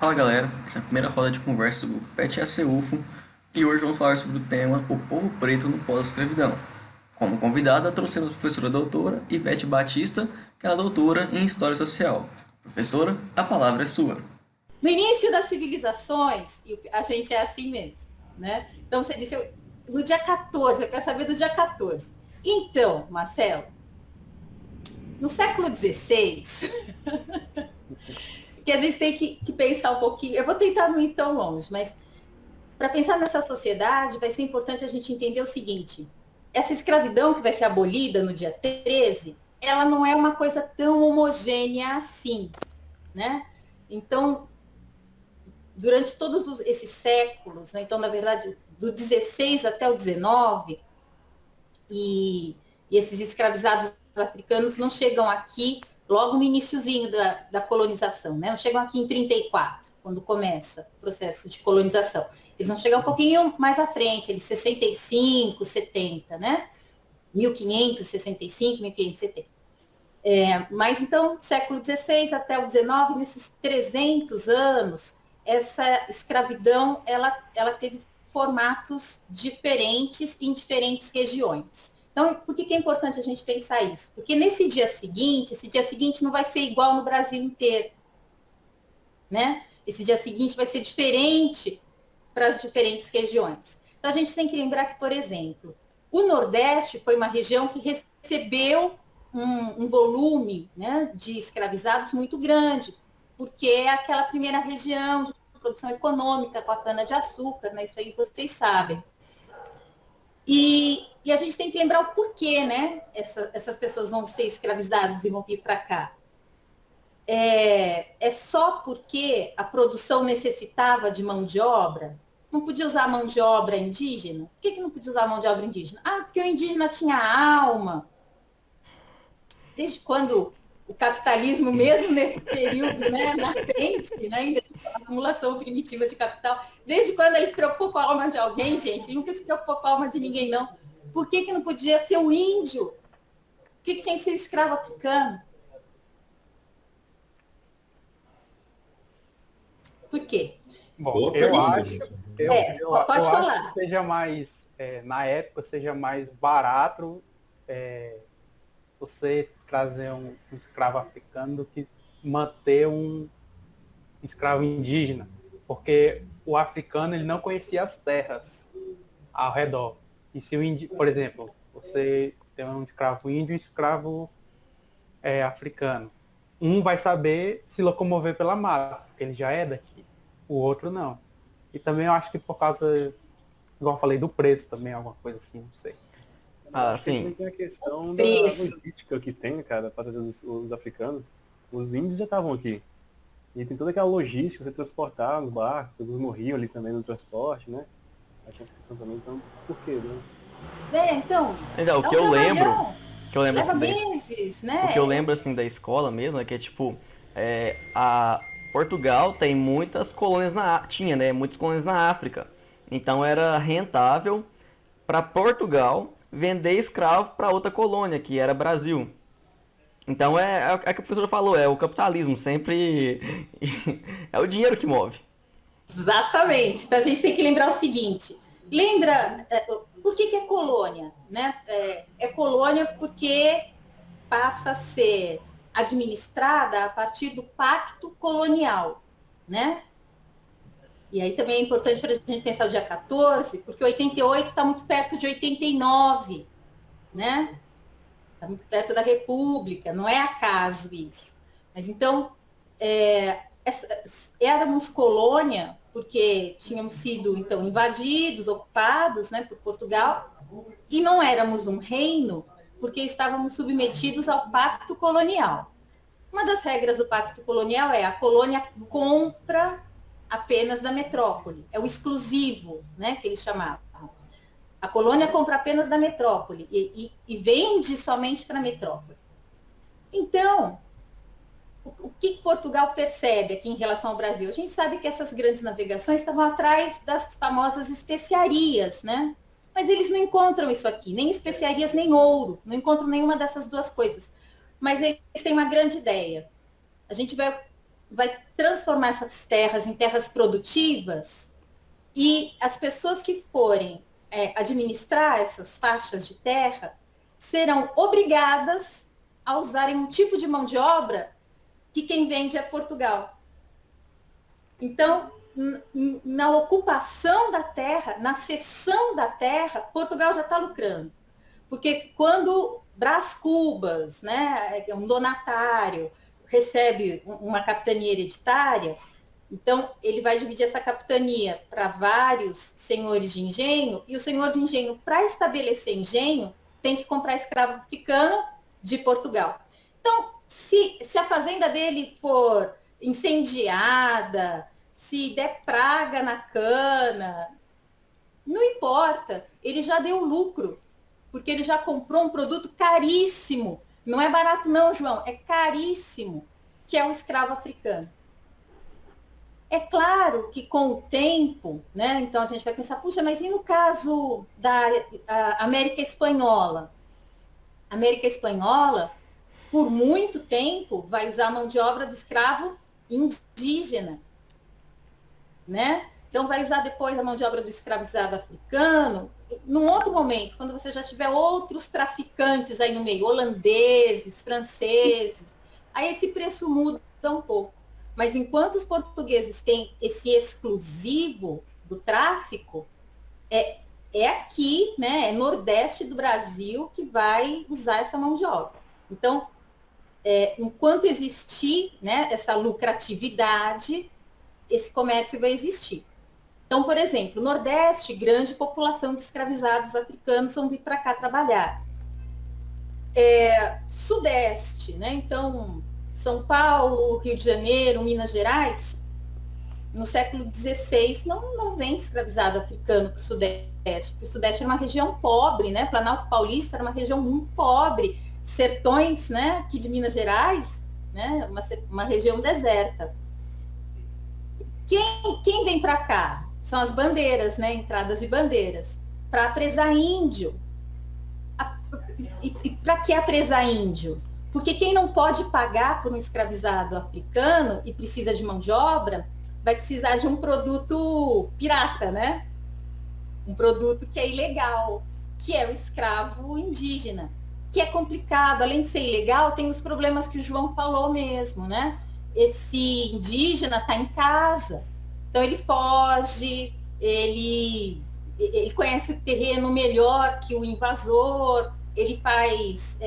Fala galera, essa é a primeira roda de conversa do PET ACUFO e hoje vamos falar sobre o tema O Povo Preto no Pós-Escravidão. Como convidada, trouxemos a professora doutora Ivete Batista, que é a doutora em História Social. Professora, a palavra é sua. No início das civilizações, a gente é assim mesmo, né? Então você disse, no dia 14, eu quero saber do dia 14. Então, Marcelo, no século XVI, que a gente tem que pensar um pouquinho, eu vou tentar não ir tão longe, mas para pensar nessa sociedade, vai ser importante a gente entender o seguinte: essa escravidão que vai ser abolida no dia 13, ela não é uma coisa tão homogênea assim, né? Então, durante todos esses séculos, né? Então, na verdade, do 16 até o 19, e esses escravizados africanos não chegam aqui logo no iniciozinho da colonização, né? Não chegam aqui em 34, quando começa o processo de colonização. Eles vão chegar um pouquinho mais à frente, eles 65, 70, né? 1565, 1570. Mas então, século XVI até o XIX, nesses 300 anos, essa escravidão ela teve formatos diferentes em diferentes regiões. Então, por que é importante a gente pensar isso? Porque nesse dia seguinte, esse dia seguinte não vai ser igual no Brasil inteiro, né? Esse dia seguinte vai ser diferente para as diferentes regiões. Então, a gente tem que lembrar que, por exemplo, o Nordeste foi uma região que recebeu um volume, né, de escravizados muito grande, porque é aquela primeira região de produção econômica com a cana-de-açúcar, né, isso aí vocês sabem. E a gente tem que lembrar o porquê, né, essas pessoas vão ser escravizadas e vão vir para cá. É só porque a produção necessitava de mão de obra? Não podia usar mão de obra indígena? Por que não podia usar mão de obra indígena? Ah, porque o indígena tinha alma. Desde quando o capitalismo, mesmo nesse período, né, nascente, né, ainda a acumulação primitiva de capital, desde quando ele se preocupou com a alma de alguém, gente? Ele nunca se preocupou com a alma de ninguém, não. Por que não podia ser o índio? Por que tinha que ser o escravo africano? Por quê? Bom, Pode eu acho que falar. seja mais, na época, seja mais barato você trazer um escravo africano do que manter um escravo indígena, porque o africano ele não conhecia as terras ao redor. E se por exemplo, você tem um escravo índio e um escravo africano, um vai saber se locomover pela mata, porque ele já é daqui, o outro não. E também eu acho que por causa, igual eu falei, do preço também, alguma coisa assim, não sei. Acho que sim. também tem a questão da Preço. logística que tem, cara, para trazer os africanos. Os índios já estavam aqui. E tem toda aquela logística, você transportar nos barcos, alguns morriam ali também no transporte, né? Acho que essa questão também, então, por quê, né? Então, Então, é um trabalhão. o que eu lembro Leva assim meses, o que eu né? lembro assim da escola mesmo é que tipo, a Portugal tem muitas colônias tinha, né, muitas colônias na África. Então era rentável para Portugal vender escravo para outra colônia, que era Brasil. Então é o que a professora falou, é o capitalismo, sempre é o dinheiro que move. Exatamente. Então a gente tem que lembrar o seguinte: lembra por que é colônia? Né? É colônia porque passa a ser administrada a partir do pacto colonial, né? E aí também é importante para a gente pensar o dia 14, porque 88 está muito perto de 89, né? Está muito perto da República, não é acaso isso. Mas então, éramos colônia porque tínhamos sido então invadidos, ocupados, né, por Portugal, e não éramos um reino porque estávamos submetidos ao pacto colonial. Uma das regras do pacto colonial é a colônia compra apenas da metrópole, é o exclusivo, né, que eles chamavam. A colônia compra apenas da metrópole e vende somente para a metrópole. Então, o que Portugal percebe aqui em relação ao Brasil? A gente sabe que essas grandes navegações estavam atrás das famosas especiarias, né? Mas eles não encontram isso aqui, nem especiarias, nem ouro, não encontram nenhuma dessas duas coisas. Mas eles têm uma grande ideia. A gente vai vai transformar essas terras em terras produtivas e as pessoas que forem administrar essas faixas de terra serão obrigadas a usarem um tipo de mão de obra que quem vende é Portugal. Então, na ocupação da terra, na cessão da terra, Portugal já está lucrando. Porque quando Brás Cubas, né, um donatário, recebe uma capitania hereditária, então ele vai dividir essa capitania para vários senhores de engenho, e o senhor de engenho, para estabelecer engenho, tem que comprar escravo africano de Portugal. Então, se a fazenda dele for incendiada, se der praga na cana, não importa, ele já deu lucro, porque ele já comprou um produto caríssimo. Não é barato não, João, é caríssimo, que é o escravo africano. É claro que com o tempo, né, então a gente vai pensar, puxa, mas e no caso da América Espanhola? A América Espanhola, por muito tempo, vai usar a mão de obra do escravo indígena, né? Então vai usar depois a mão de obra do escravizado africano. Num outro momento, quando você já tiver outros traficantes aí no meio, holandeses, franceses, aí esse preço muda um pouco. Mas enquanto os portugueses têm esse exclusivo do tráfico, é aqui, né, é nordeste do Brasil que vai usar essa mão de obra. Então, enquanto existir, né, essa lucratividade, esse comércio vai existir. Então, por exemplo, Nordeste, grande população de escravizados africanos vão vir para cá trabalhar. Sudeste, né? Então, São Paulo, Rio de Janeiro, Minas Gerais, no século XVI não vem escravizado africano para o Sudeste, porque o Sudeste era uma região pobre, né? Planalto Paulista era uma região muito pobre, sertões, né? Aqui de Minas Gerais, né? Uma região deserta. Quem vem para cá? São as bandeiras, né? Entradas e bandeiras, para apresar índio. E para que apresar índio? Porque quem não pode pagar por um escravizado africano e precisa de mão de obra, vai precisar de um produto pirata, né? Um produto que é ilegal, que é o escravo indígena, que é complicado. Além de ser ilegal, tem os problemas que o João falou mesmo, né? Esse indígena está em casa, então ele foge, ele conhece o terreno melhor que o invasor, ele faz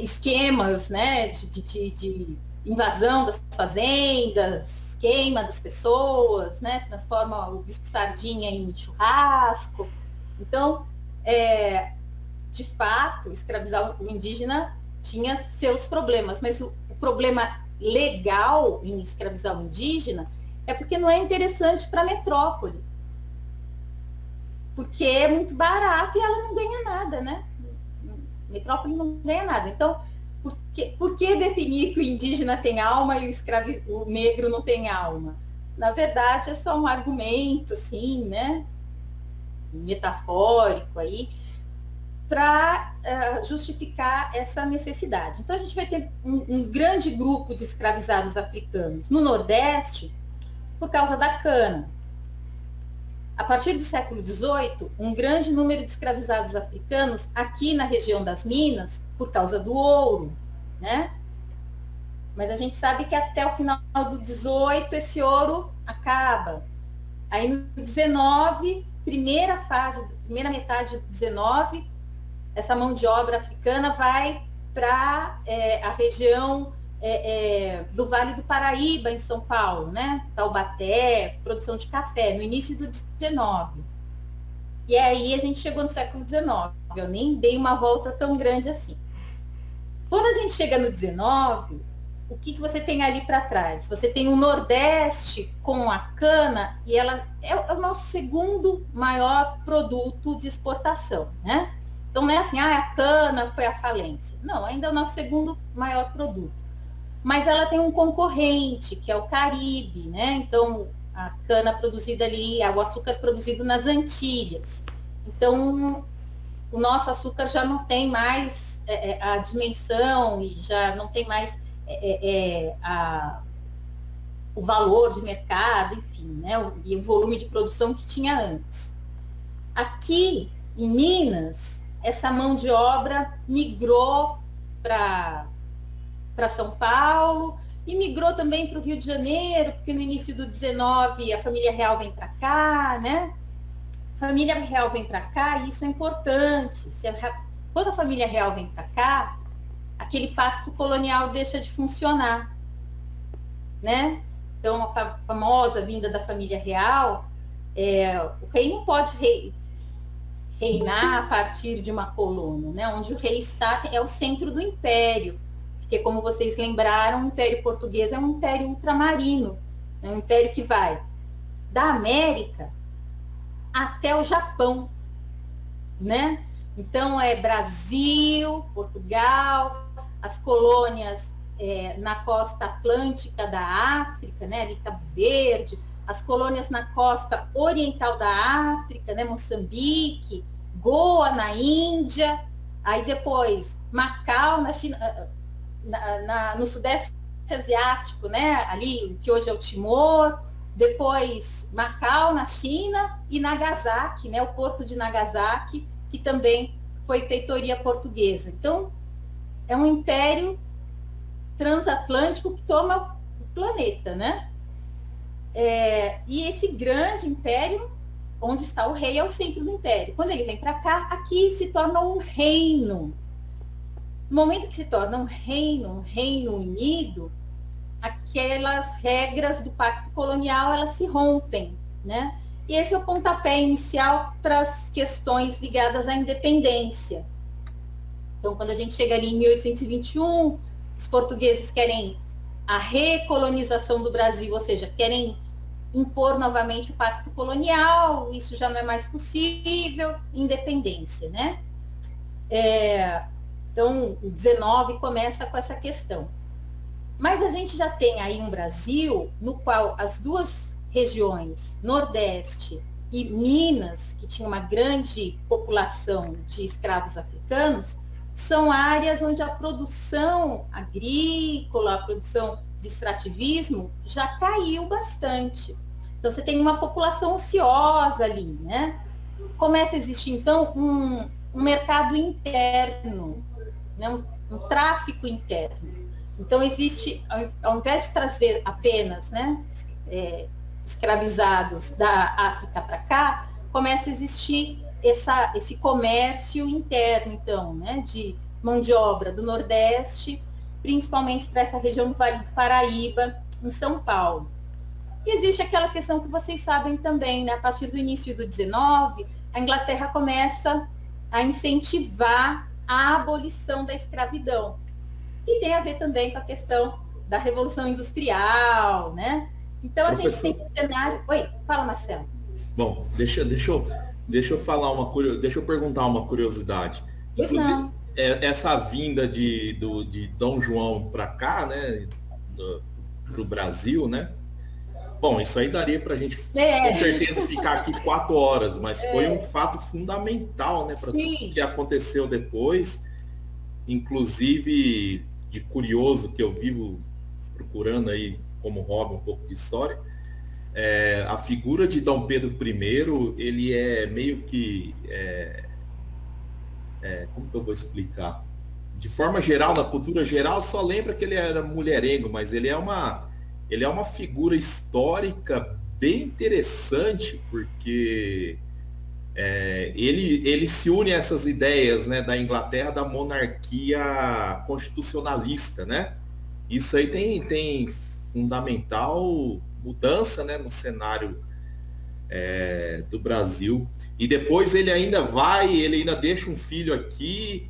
esquemas, né, de invasão das fazendas, queima das pessoas, né, transforma o bispo Sardinha em churrasco. Então, de fato, escravizar o indígena tinha seus problemas, mas o problema legal em escravizar o indígena é porque não é interessante para a metrópole, porque é muito barato e ela não ganha nada, né? Metrópole não ganha nada. Então, por que definir que o indígena tem alma e o negro não tem alma? Na verdade, é só um argumento, assim, né? Metafórico aí, para justificar essa necessidade. Então, a gente vai ter um grande grupo de escravizados africanos no Nordeste por causa da cana. A partir do século XVIII, um grande número de escravizados africanos aqui na região das Minas, por causa do ouro, né? Mas a gente sabe que até o final do XVIII esse ouro acaba. Aí no XIX, primeira metade do XIX, essa mão de obra africana vai para a região do Vale do Paraíba, em São Paulo, né? Taubaté, produção de café, no início do XIX. E aí a gente chegou no século XIX. Eu nem dei uma volta tão grande assim. Quando a gente chega no XIX, o que você tem ali para trás? Você tem o Nordeste com a cana, e ela é o nosso segundo maior produto de exportação, né? Então não é assim, a cana foi a falência. Não, ainda é o nosso segundo maior produto. Mas ela tem um concorrente, que é o Caribe, né? Então, a cana produzida ali, o açúcar produzido nas Antilhas. Então, o nosso açúcar já não tem mais a dimensão e já não tem mais o valor de mercado, enfim, né? E o volume de produção que tinha antes. Aqui, em Minas, essa mão de obra migrou para São Paulo e migrou também para o Rio de Janeiro, porque no início do 19 a família real vem para cá, né? A família real vem para cá e isso é importante. Quando a família real vem para cá, aquele pacto colonial deixa de funcionar, né? Então, a famosa vinda da família real, o rei não pode reinar a partir de uma colônia, né? Onde o rei está é o centro do império, porque, como vocês lembraram, o Império Português é um império ultramarino, é um império que vai da América até o Japão, né? Então, é Brasil, Portugal, as colônias na costa atlântica da África, né? Ali Cabo Verde, as colônias na costa oriental da África, né? Moçambique, Goa na Índia, aí depois Macau na China, no Sudeste Asiático, né? Ali que hoje é o Timor, depois Macau na China e Nagasaki, né? O porto de Nagasaki, que também foi feitoria portuguesa. Então, é um império transatlântico que toma o planeta, né? E esse grande império, onde está o rei, é o centro do império. Quando ele vem para cá, aqui se torna um reino. No momento que se torna um reino unido, aquelas regras do pacto colonial, elas se rompem, né? E esse é o pontapé inicial para as questões ligadas à independência. Então, quando a gente chega ali em 1821, os portugueses querem a recolonização do Brasil, ou seja, querem impor novamente o pacto colonial, isso já não é mais possível, independência, né? Então, o 19 começa com essa questão. Mas a gente já tem aí um Brasil no qual as duas regiões, Nordeste e Minas, que tinha uma grande população de escravos africanos, são áreas onde a produção agrícola, a produção de extrativismo já caiu bastante. Então, você tem uma população ociosa ali, né? Começa a existir, então, um mercado interno, né? um tráfico interno. Então, existe, ao invés de trazer apenas, né, escravizados da África para cá, começa a existir esse comércio interno, então, né, de mão de obra do Nordeste, principalmente para essa região do Vale do Paraíba, em São Paulo. E existe aquela questão que vocês sabem também, né, a partir do início do 19, a Inglaterra começa a incentivar a abolição da escravidão. E tem a ver também com a questão da Revolução Industrial, né? Então, a gente tem um cenário... Oi, fala, Marcelo. Bom, deixa eu falar deixa eu perguntar uma curiosidade. Pois não. Essa vinda de Dom João para cá, né, para o Brasil, né? Bom, isso aí daria para a gente com certeza ficar aqui 4 horas, mas foi um fato fundamental, né, para tudo que aconteceu depois, inclusive de curioso que eu vivo procurando aí como hobby um pouco de história. A figura de Dom Pedro I, ele é meio que... como que eu vou explicar? De forma geral, na cultura geral, só lembra que ele era mulherengo, mas ele é uma figura histórica bem interessante, porque ele se une a essas ideias, né, da Inglaterra, da monarquia constitucionalista, né? Isso aí tem fundamental mudança, né, no cenário do Brasil. E depois ele ainda deixa um filho aqui.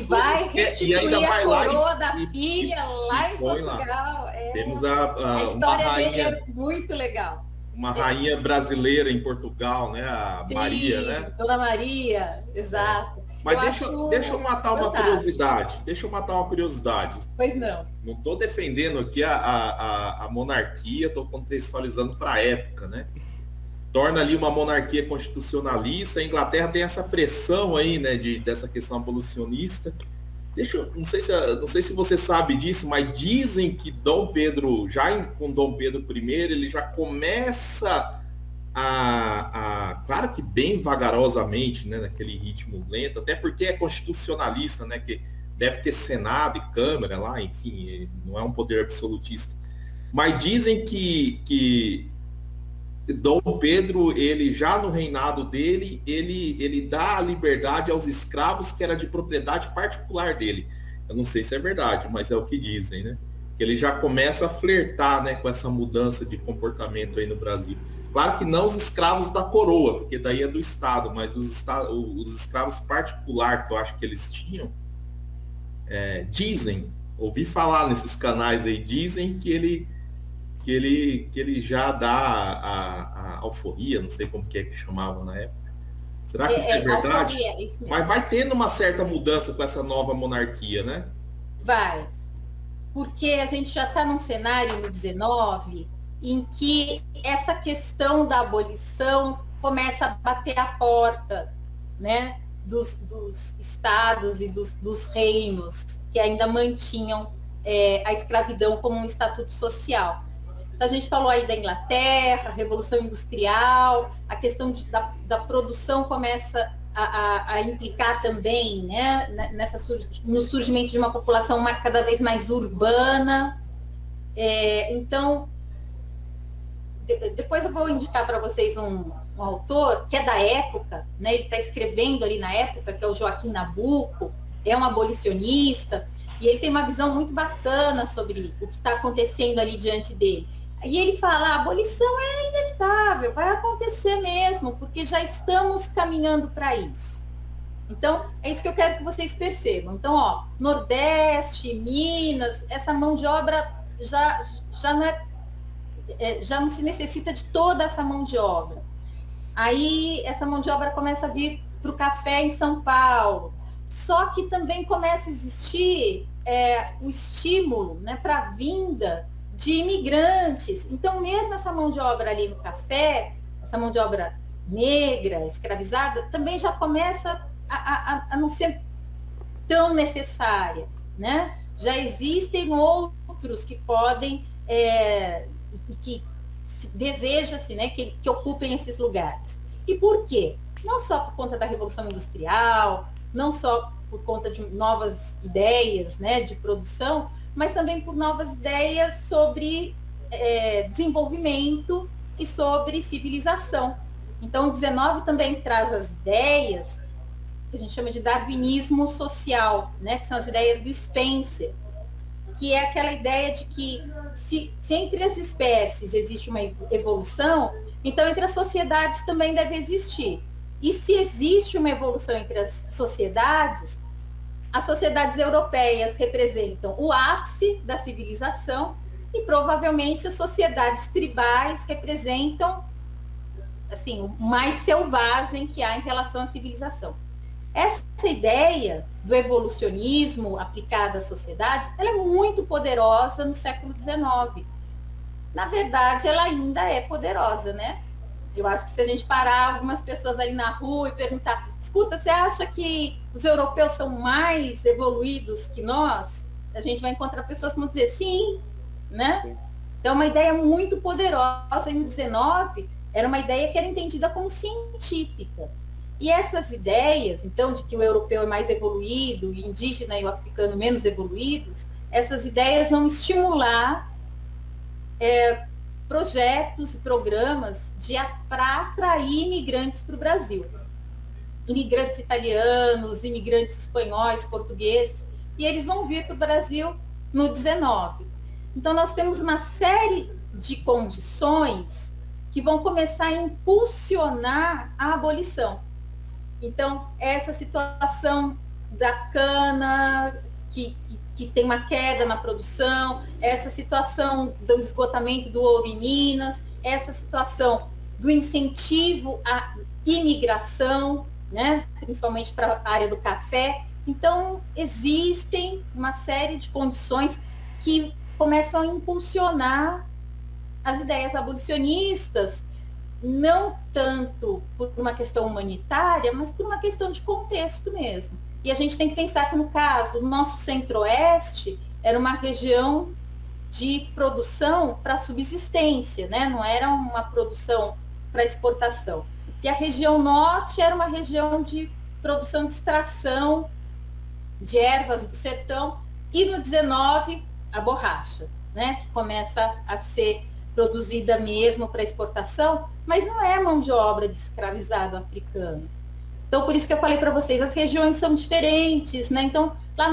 Vai restituir a coroa da filha lá em Portugal. Temos a história dele é muito legal. Uma rainha brasileira em Portugal, né? A Maria, né? Dona Maria, exato. Mas deixa eu matar uma curiosidade. Pois não. Não estou defendendo aqui a monarquia, estou contextualizando para a época, né? Torna ali uma monarquia constitucionalista. A Inglaterra tem essa pressão aí, né, dessa questão abolicionista. não sei se você sabe disso, mas dizem que Dom Pedro, com Dom Pedro I, ele já começa claro que bem vagarosamente, né, naquele ritmo lento, até porque é constitucionalista, né, que deve ter Senado e Câmara lá, enfim, não é um poder absolutista. Mas dizem que Dom Pedro, ele já no reinado dele, ele dá a liberdade aos escravos que era de propriedade particular dele. Eu não sei se é verdade, mas é o que dizem, né? Que ele já começa a flertar, né, com essa mudança de comportamento aí no Brasil. Claro que não os escravos da coroa, porque daí é do Estado, mas os escravos particulares que eu acho que eles tinham, dizem, ouvi falar nesses canais aí, dizem que ele já dá a alforria, não sei como que é que chamavam na época. Será que isso é verdade? Alforria, isso mesmo. Mas vai tendo uma certa mudança com essa nova monarquia, né? Vai. Porque a gente já está num cenário no 19 em que essa questão da abolição começa a bater a porta, né, dos estados e dos reinos que ainda mantinham a escravidão como um estatuto social. Então, a gente falou aí da Inglaterra, a Revolução Industrial, a questão da produção começa a implicar também, né, no surgimento de uma população cada vez mais urbana. Então, depois eu vou indicar para vocês um autor que é da época, né, ele está escrevendo ali na época, que é o Joaquim Nabuco, é um abolicionista, e ele tem uma visão muito bacana sobre o que está acontecendo ali diante dele. E ele fala, a abolição é inevitável, vai acontecer mesmo, porque já estamos caminhando para isso. Então, é isso que eu quero que vocês percebam. Então, ó, Nordeste, Minas, essa mão de obra já não se necessita de toda essa mão de obra. Aí, essa mão de obra começa a vir para o café em São Paulo. Só que também começa a existir o estímulo, né, para a vinda de imigrantes. Então, mesmo essa mão de obra ali no café, essa mão de obra negra, escravizada, também já começa a não ser tão necessária, né? Já existem outros que podem, que deseja-se, né, que ocupem esses lugares. E por quê? Não só por conta da Revolução Industrial, não só por conta de novas ideias, né, de produção, mas também por novas ideias sobre desenvolvimento e sobre civilização. Então, o 19 também traz as ideias que a gente chama de darwinismo social, né, que são as ideias do Spencer, que é aquela ideia de que se entre as espécies existe uma evolução, então entre as sociedades também deve existir. E se existe uma evolução entre as sociedades europeias representam o ápice da civilização e provavelmente as sociedades tribais representam, assim, o mais selvagem que há em relação à civilização. Essa ideia do evolucionismo aplicada às sociedades, ela é muito poderosa no século XIX. Na verdade, ela ainda é poderosa, né? Eu acho que se a gente parar algumas pessoas ali na rua e perguntar, escuta, você acha que os europeus são mais evoluídos que nós? A gente vai encontrar pessoas que vão dizer sim, né? Então, é uma ideia muito poderosa. E no 19, era uma ideia que era entendida como científica. E essas ideias, então, de que o europeu é mais evoluído, o indígena e o africano menos evoluídos, essas ideias vão estimular projetos e programas para atrair imigrantes para o Brasil. Imigrantes italianos, imigrantes espanhóis, portugueses, e eles vão vir para o Brasil no 19. Então, nós temos uma série de condições que vão começar a impulsionar a abolição. Então, essa situação da cana, que tem uma queda na produção, essa situação do esgotamento do ouro em Minas, essa situação do incentivo à imigração, né, principalmente para a área do café. Então, existem uma série de condições que começam a impulsionar as ideias abolicionistas, não tanto por uma questão humanitária, mas por uma questão de contexto mesmo. E a gente tem que pensar que, no caso, o nosso centro-oeste era uma região de produção para subsistência, né? Não era uma produção para exportação. E a região norte era uma região de produção de extração de ervas do sertão, e no 19 a borracha, né? Que começa a ser produzida mesmo para exportação, mas não é mão de obra de escravizado africano. Então, por isso que eu falei para vocês, as regiões são diferentes, né? Então, lá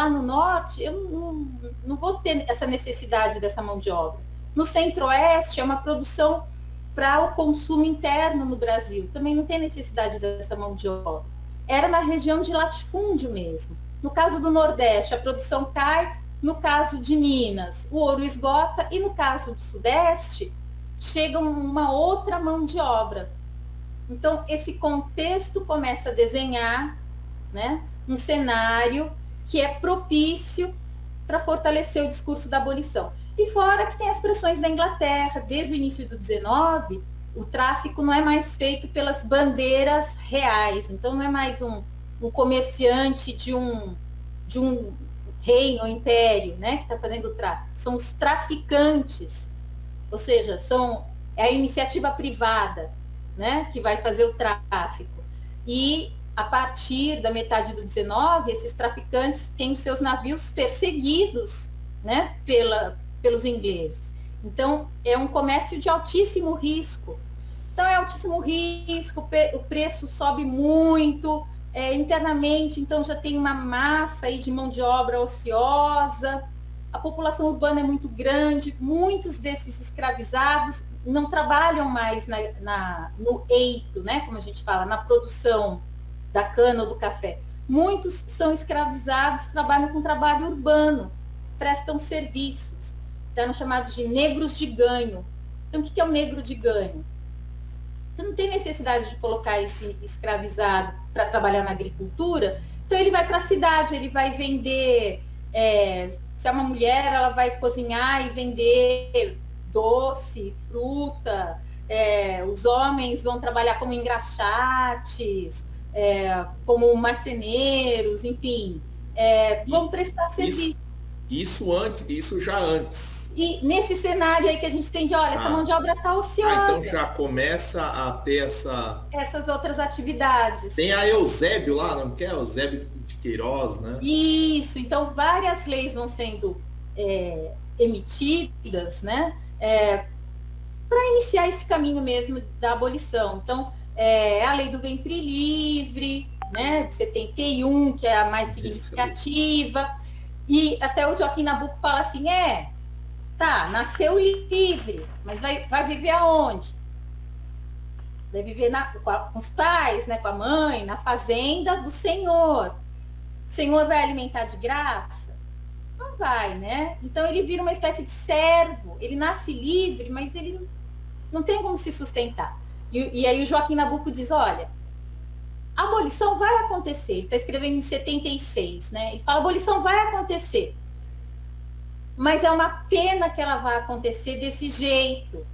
no norte, eu não vou ter essa necessidade dessa mão de obra. No centro-oeste, é uma produção para o consumo interno no Brasil. Também não tem necessidade dessa mão de obra. Era na região de latifúndio mesmo. No caso do Nordeste, a produção cai. No caso de Minas, o ouro esgota. E no caso do Sudeste, chega uma outra mão de obra. Então, esse contexto começa a desenhar, né, um cenário que é propício para fortalecer o discurso da abolição. E fora que tem as pressões da Inglaterra, desde o início do 19, o tráfico não é mais feito pelas bandeiras reais, então não é mais um comerciante de um reino ou império, né, que está fazendo o tráfico, são os traficantes, ou seja, é a iniciativa privada, né, que vai fazer o tráfico. E a partir da metade do 19, esses traficantes têm os seus navios perseguidos, né, pelos ingleses. Então, é um comércio de altíssimo risco. Então, é altíssimo risco, o preço sobe muito, internamente, então já tem uma massa aí de mão de obra ociosa, a população urbana é muito grande, muitos desses escravizados não trabalham mais no eito, né, como a gente fala, na produção da cana ou do café. Muitos são escravizados, trabalham com trabalho urbano, prestam serviços, eram chamados de negros de ganho. Então, o que é o negro de ganho? Você não tem necessidade de colocar esse escravizado para trabalhar na agricultura, então ele vai para a cidade, ele vai vender, se é uma mulher, ela vai cozinhar e vender doce, fruta, os homens vão trabalhar como engraxates, como marceneiros, enfim, vão prestar serviço. Isso já antes. E nesse cenário aí que a gente tem de, olha, essa mão de obra está ociosa. Então já começa a ter essas outras atividades. Tem a Eusébio lá, não quer? Eusébio de Queiroz, né? Isso, então várias leis vão sendo emitidas, né? Para iniciar esse caminho mesmo da abolição. Então, a lei do ventre livre, né, de 71, que é a mais significativa, e até o Joaquim Nabuco fala assim, nasceu livre, mas vai viver aonde? Vai viver com os pais, né, com a mãe, na fazenda do Senhor. O Senhor vai alimentar de graça? Não vai, né? Então ele vira uma espécie de servo, ele nasce livre, mas ele não tem como se sustentar. E aí o Joaquim Nabuco diz, olha, a abolição vai acontecer. Ele está escrevendo em 76, né? Ele fala, a abolição vai acontecer. Mas é uma pena que ela vá acontecer desse jeito.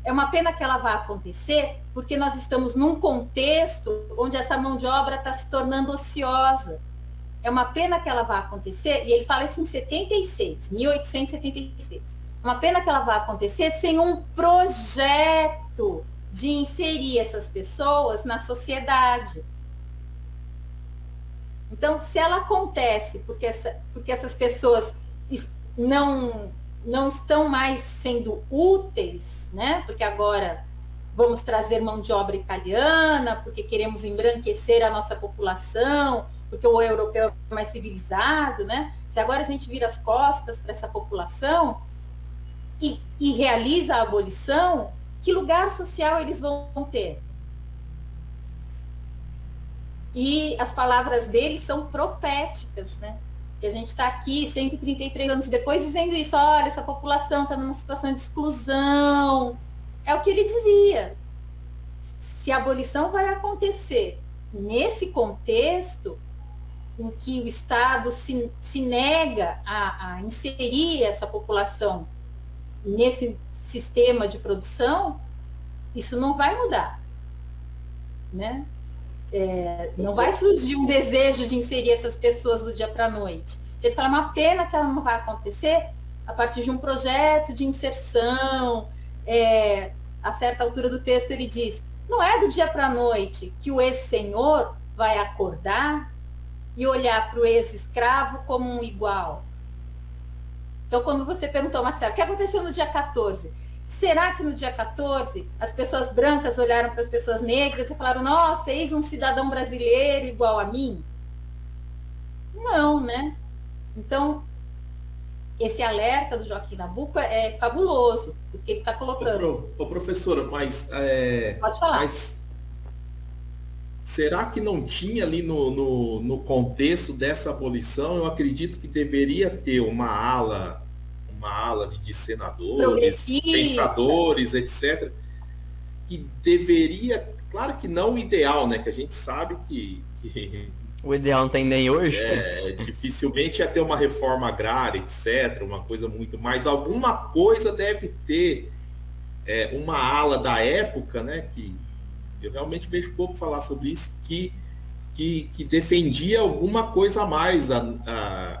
É uma pena que ela vá acontecer porque nós estamos num contexto onde essa mão de obra está se tornando ociosa. É uma pena que ela vá acontecer, e ele fala isso em 76, 1876. É uma pena que ela vá acontecer sem um projeto de inserir essas pessoas na sociedade. Então, se ela acontece porque essas pessoas não estão mais sendo úteis, né? Porque agora vamos trazer mão de obra italiana, porque queremos embranquecer a nossa população, porque o europeu é mais civilizado, né? Se agora a gente vira as costas para essa população e realiza a abolição, que lugar social eles vão ter? E as palavras dele são proféticas, né? E a gente está aqui, 133 anos depois, dizendo isso, olha, essa população está numa situação de exclusão. É o que ele dizia. Se a abolição vai acontecer nesse contexto em que o Estado se nega a inserir essa população nesse sistema de produção, isso não vai mudar, né? Não vai surgir um desejo de inserir essas pessoas do dia para a noite. Ele fala, uma pena que ela não vai acontecer a partir de um projeto de inserção. A certa altura do texto ele diz, não é do dia para a noite que o ex-senhor vai acordar e olhar para o ex-escravo como um igual. Então, quando você perguntou, Marcelo, o que aconteceu no dia 14? Será que no dia 14 as pessoas brancas olharam para as pessoas negras e falaram, nossa, eis um cidadão brasileiro igual a mim? Não, né? Então, esse alerta do Joaquim Nabuco é fabuloso, porque ele está colocando... Professora, mas... Pode falar. Mas será que não tinha ali no contexto dessa abolição, eu acredito que deveria ter uma ala de senadores, pensadores, etc., que deveria, claro que não o ideal, né? Que a gente sabe que o ideal não tem nem hoje. Dificilmente ia ter uma reforma agrária, etc., uma coisa muito, mas alguma coisa deve ter uma ala da época, né? Que eu realmente vejo pouco falar sobre isso, que defendia alguma coisa a mais,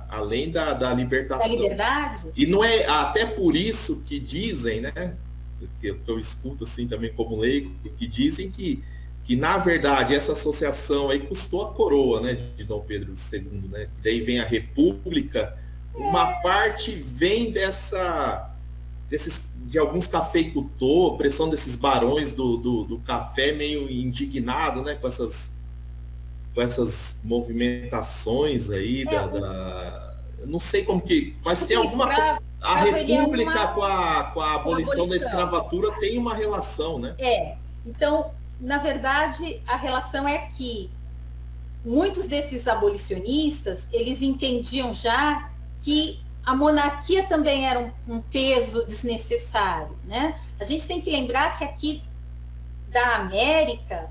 além da libertação. Da liberdade? E não é até por isso que dizem, né? Que eu escuto assim também como leigo, que dizem que na verdade essa associação aí custou a coroa, né, de Dom Pedro II, né? Daí vem a República, uma parte vem de alguns cafeicultores, pressão desses barões do café meio indignado, né, com essas movimentações aí eu não sei como que, mas tem alguma a República com a abolição da escravatura tem uma relação, né? Então, na verdade, a relação é que muitos desses abolicionistas, eles entendiam já que a monarquia também era um peso desnecessário, né? A gente tem que lembrar que aqui da América,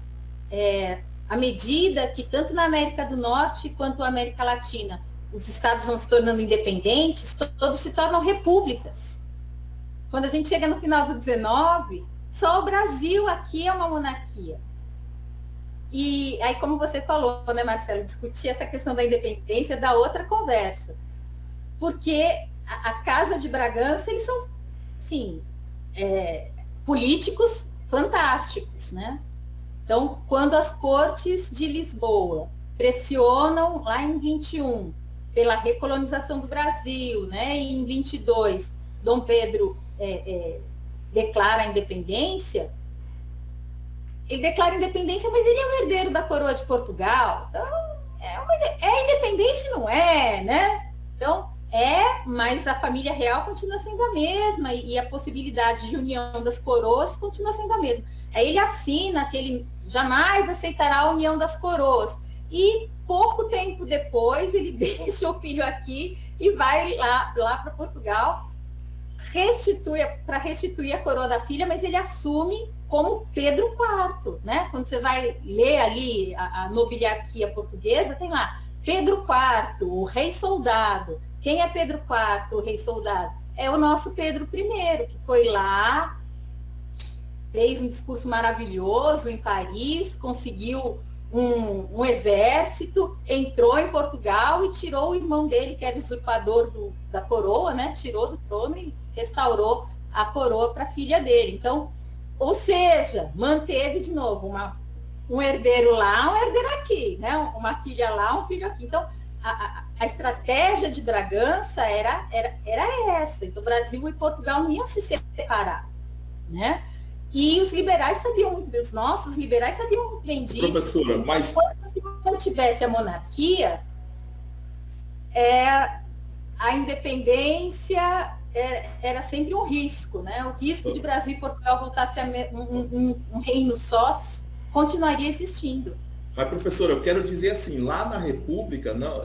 à medida que tanto na América do Norte quanto na América Latina os estados vão se tornando independentes, todos se tornam repúblicas. Quando a gente chega no final do 19, só o Brasil aqui é uma monarquia. E aí, como você falou, né, Marcelo, discutir essa questão da independência da outra conversa. Porque a Casa de Bragança, eles são, sim, políticos fantásticos, né? Então, quando as cortes de Lisboa pressionam lá em 21 pela recolonização do Brasil, né? E em 22, Dom Pedro declara a independência. Ele declara a independência, mas ele é o herdeiro da coroa de Portugal. Então, é independência e não é, né? Então, mas a família real continua sendo a mesma e a possibilidade de união das coroas continua sendo a mesma. Aí ele assina que ele jamais aceitará a união das coroas. E pouco tempo depois ele deixa o filho aqui e vai lá para Portugal para restituir a coroa da filha, mas ele assume como Pedro IV, né? Quando você vai ler ali a nobiliarquia portuguesa, tem lá Pedro IV, o rei soldado. Quem é Pedro IV, o rei soldado? É o nosso Pedro I, que foi lá, fez um discurso maravilhoso em Paris, conseguiu um exército, entrou em Portugal e tirou o irmão dele, que era usurpador da coroa, né? Tirou do trono e restaurou a coroa para a filha dele. Então, ou seja, manteve de novo um herdeiro lá, um herdeiro aqui, né? Uma filha lá, um filho aqui. Então, a estratégia de Bragança era essa. Então, Brasil e Portugal não iam se separar, né? E os liberais sabiam muito bem, os nossos liberais sabiam muito bem disso. Professora, mas... Se não tivesse a monarquia, a independência era sempre um risco, né? O risco de Brasil e Portugal voltasse a um reino só continuaria existindo. Mas, professora, eu quero dizer assim, lá na República, não,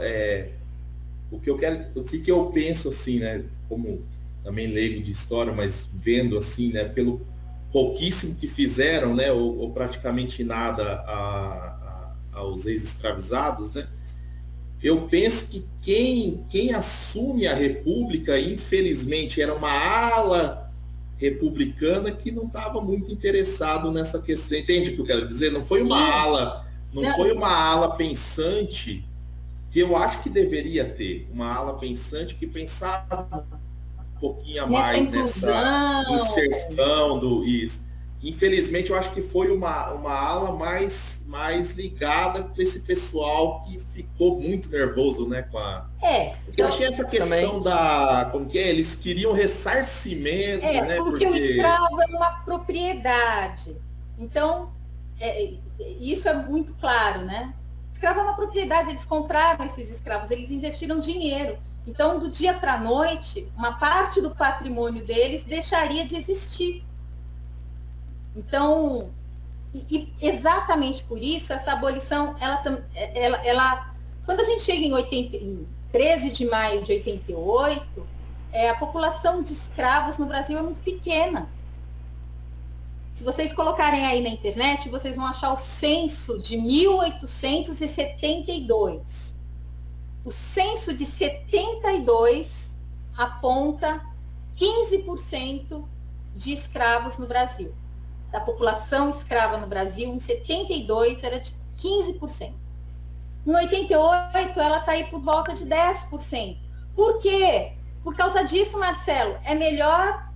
o que eu penso assim, né? Como também leigo de história, mas vendo assim, né? Pelo pouquíssimo que fizeram, né? Ou praticamente nada aos ex-escravizados, né? Eu penso que quem assume a República, infelizmente, era uma ala republicana que não estava muito interessado nessa questão. Entende o que eu quero dizer? Não foi uma ala não foi uma ala pensante que eu acho que deveria ter, uma ala pensante que pensava um pouquinho a mais nessa inserção do isso. Infelizmente, eu acho que foi uma ala mais ligada com esse pessoal que ficou muito nervoso, né? Porque eu achei essa questão também. Como que é? Eles queriam ressarcimento, né? Porque o escravo é uma propriedade. Então, isso é muito claro, né? Escravo é uma propriedade, eles compraram esses escravos, eles investiram dinheiro. Então, do dia para a noite, uma parte do patrimônio deles deixaria de existir. Então, exatamente por isso, essa abolição, ela quando a gente chega em 13 de maio de 88, a população de escravos no Brasil é muito pequena. Se vocês colocarem aí na internet, vocês vão achar o censo de 1872. O censo de 72 aponta 15% de escravos no Brasil. Da população escrava no Brasil, em 72 era de 15%. Em 88, ela está aí por volta de 10%. Por quê? Por causa disso, Marcelo, é melhor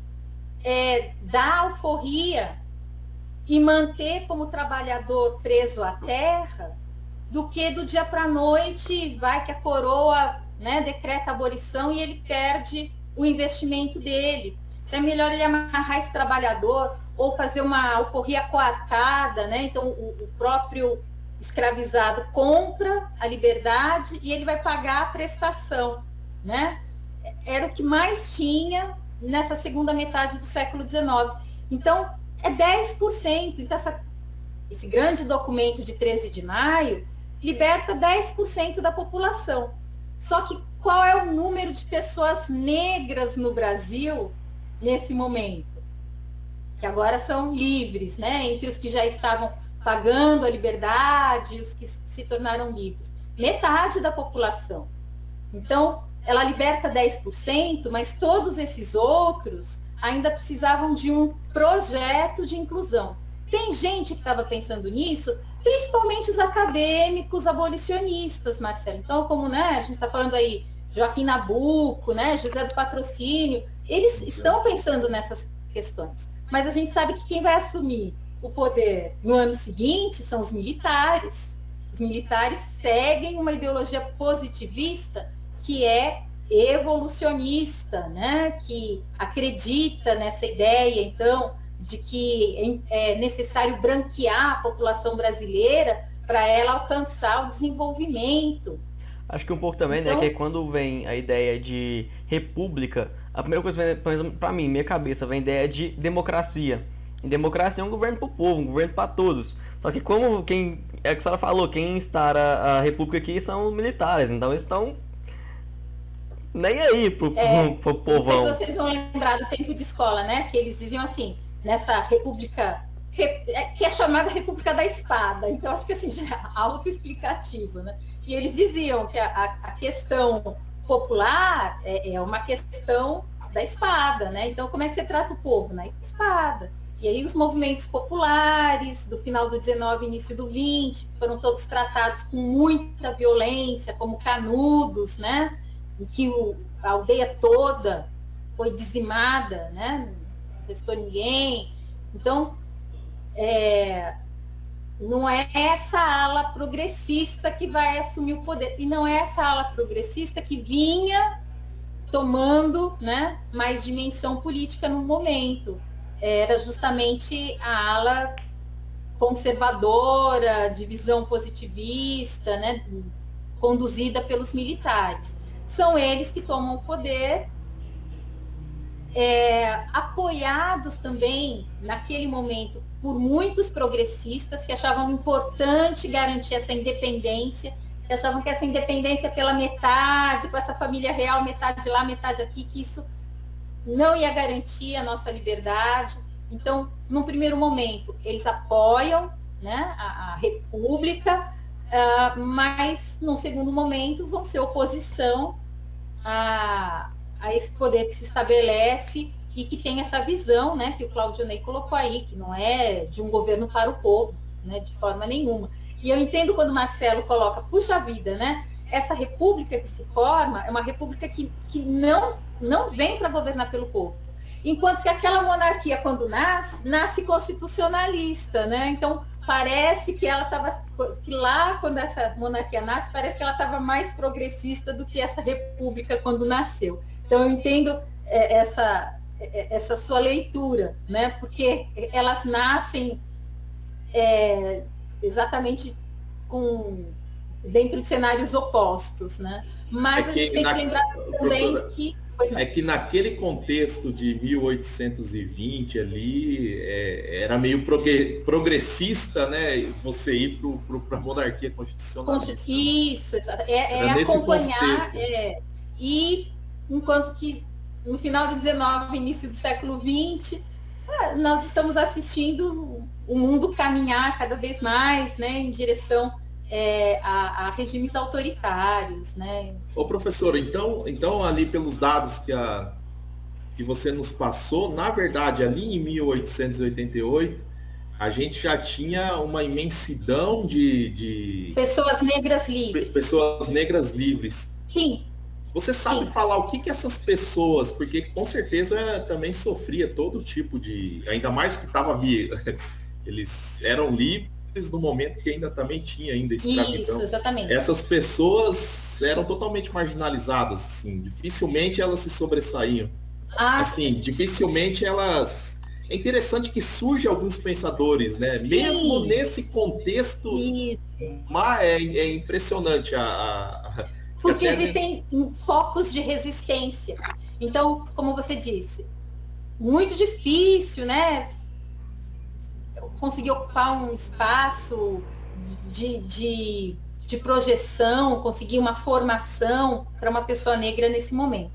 dar alforria e manter como trabalhador preso à terra do que do dia para a noite vai que a coroa, né, decreta a abolição e ele perde o investimento dele. Então é melhor ele amarrar esse trabalhador ou fazer uma alforria coartada, né? Então o próprio escravizado compra a liberdade e ele vai pagar a prestação, né? Era o que mais tinha nessa segunda metade do século XIX. Então, é 10%. Então, esse grande documento de 13 de maio liberta 10% da população. Só que qual é o número de pessoas negras no Brasil nesse momento? Que agora são livres, né? Entre os que já estavam pagando a liberdade e os que se tornaram livres. Metade da população. Então, ela liberta 10%, mas todos esses outros ainda precisavam de um projeto de inclusão. Tem gente que estava pensando nisso, principalmente os acadêmicos abolicionistas, Marcelo. Então, como, né, a gente está falando aí, Joaquim Nabuco, né, José do Patrocínio, eles estão pensando nessas questões. Mas a gente sabe que quem vai assumir o poder no ano seguinte são os militares. Os militares seguem uma ideologia positivista que é evolucionista, né? Que acredita nessa ideia, então, de que é necessário branquear a população brasileira para ela alcançar o desenvolvimento. Acho que um pouco também, então, né, que quando vem a ideia de república, a primeira coisa que vem, para mim, minha cabeça, vem a ideia de democracia. E democracia é um governo para o povo, um governo para todos. Só que como que a senhora falou, quem instaura a república aqui são os militares, então eles estão nem aí pro povão. Não sei se vocês vão lembrar do tempo de escola, né? Que eles diziam assim, nessa república, que é chamada República da Espada. Então, acho que assim, já é autoexplicativo, né? E eles diziam que a questão popular é uma questão da espada, né? Então, como é que você trata o povo? Na espada. E aí os movimentos populares do final do 19, início do 20, foram todos tratados com muita violência, como Canudos, né? Em que a aldeia toda foi dizimada, né? Não restou ninguém. Então, não é essa ala progressista que vai assumir o poder. E não é essa ala progressista que vinha tomando, né, mais dimensão política no momento. Era justamente a ala conservadora, de visão positivista, né, conduzida pelos militares. São eles que tomam o poder, apoiados também, naquele momento, por muitos progressistas que achavam importante garantir essa independência, que achavam que essa independência pela metade, com essa família real, metade lá, metade aqui, que isso não ia garantir a nossa liberdade. Então, num primeiro momento, eles apoiam, né, a República, mas, num segundo momento, vão ser oposição a esse poder que se estabelece e que tem essa visão, né, que o Claudio Ney colocou aí, que não é de um governo para o povo, né, de forma nenhuma. E eu entendo quando o Marcelo coloca, puxa vida, né? Essa república que se forma é uma república que não vem para governar pelo povo. Enquanto que aquela monarquia, quando nasce constitucionalista, né? Então, parece que ela estava, que lá, quando essa monarquia nasce, parece que ela estava mais progressista do que essa república quando nasceu. Então, eu entendo essa sua leitura, né? Porque elas nascem exatamente dentro de cenários opostos, né? Mas a gente tem que lembrar também que... É que naquele contexto de 1820 ali, era meio progressista, né? Você ir para a monarquia constitucionalista. Isso, acompanhar. E enquanto que no final do 19, início do século 20, nós estamos assistindo o mundo caminhar cada vez mais, né, em direção a regimes autoritários, né? Ô professor, então ali pelos dados que você nos passou, na verdade ali em 1888 a gente já tinha uma imensidão de pessoas negras livres. Pessoas negras livres. Sim. Você sabe falar o que essas pessoas, porque com certeza também sofria todo tipo de, ainda mais que eles eram livres no momento que ainda também tinha escravidão. Isso, exatamente. Essas pessoas eram totalmente marginalizadas, assim, dificilmente elas se sobressaíam. Assim, dificilmente elas... É interessante que surgem alguns pensadores, né? Sim. Mesmo nesse contexto, é impressionante porque existem focos de resistência. Então, como você disse, muito difícil, né? Conseguir ocupar um espaço de projeção, conseguir uma formação para uma pessoa negra nesse momento.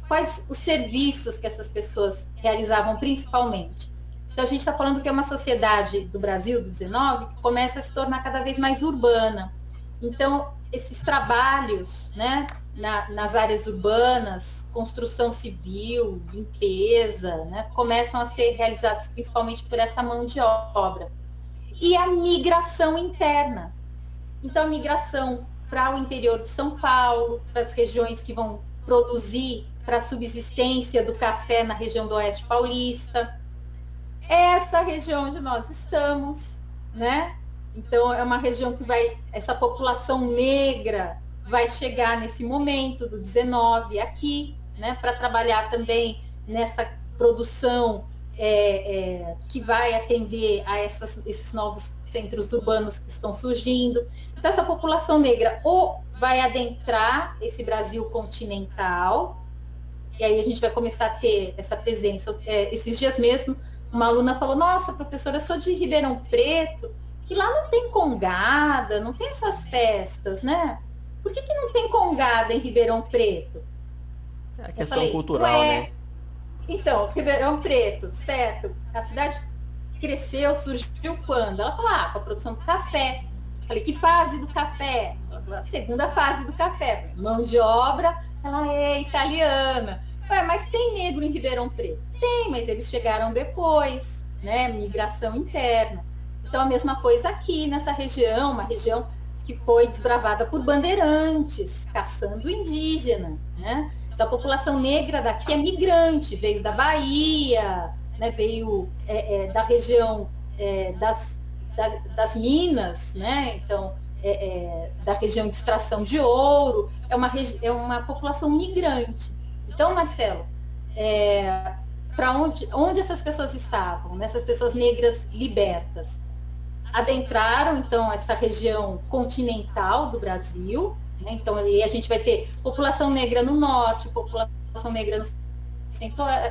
Quais os serviços que essas pessoas realizavam principalmente? Então, a gente está falando que é uma sociedade do Brasil, do 19, que começa a se tornar cada vez mais urbana. Então, esses trabalhos, né, nas áreas urbanas, construção civil, limpeza, né, começam a ser realizados principalmente por essa mão de obra. E a migração interna. Então, a migração para o interior de São Paulo, para as regiões que vão produzir para a subsistência do café na região do Oeste Paulista. Essa região onde nós estamos, né? Então, é uma região que essa população negra vai chegar nesse momento do 19 aqui, né, para trabalhar também nessa produção que vai atender a esses novos centros urbanos que estão surgindo. Então, essa população negra ou vai adentrar esse Brasil continental, e aí a gente vai começar a ter essa presença. Esses dias mesmo, uma aluna falou, nossa, professora, eu sou de Ribeirão Preto, e lá não tem congada, não tem essas festas, né? Por que não tem congada em Ribeirão Preto? É a questão cultural, né? Então, Ribeirão Preto, certo? A cidade cresceu, surgiu quando? Ela falou, com a produção do café. Falei, que fase do café? Ela falou, a segunda fase do café. Mão de obra, ela é italiana. Mas tem negro em Ribeirão Preto? Tem, mas eles chegaram depois, né? Migração interna. Então, a mesma coisa aqui nessa região, uma região que foi desbravada por bandeirantes, caçando indígena, né? Então, a população negra daqui é migrante, veio da Bahia, né? Veio da região das Minas, né? Então, da região de extração de ouro, é uma população migrante. Então, Marcelo, para onde essas pessoas estavam, né? Essas pessoas negras libertas? Adentraram, então, essa região continental do Brasil, né? Então, aí a gente vai ter população negra no norte, população negra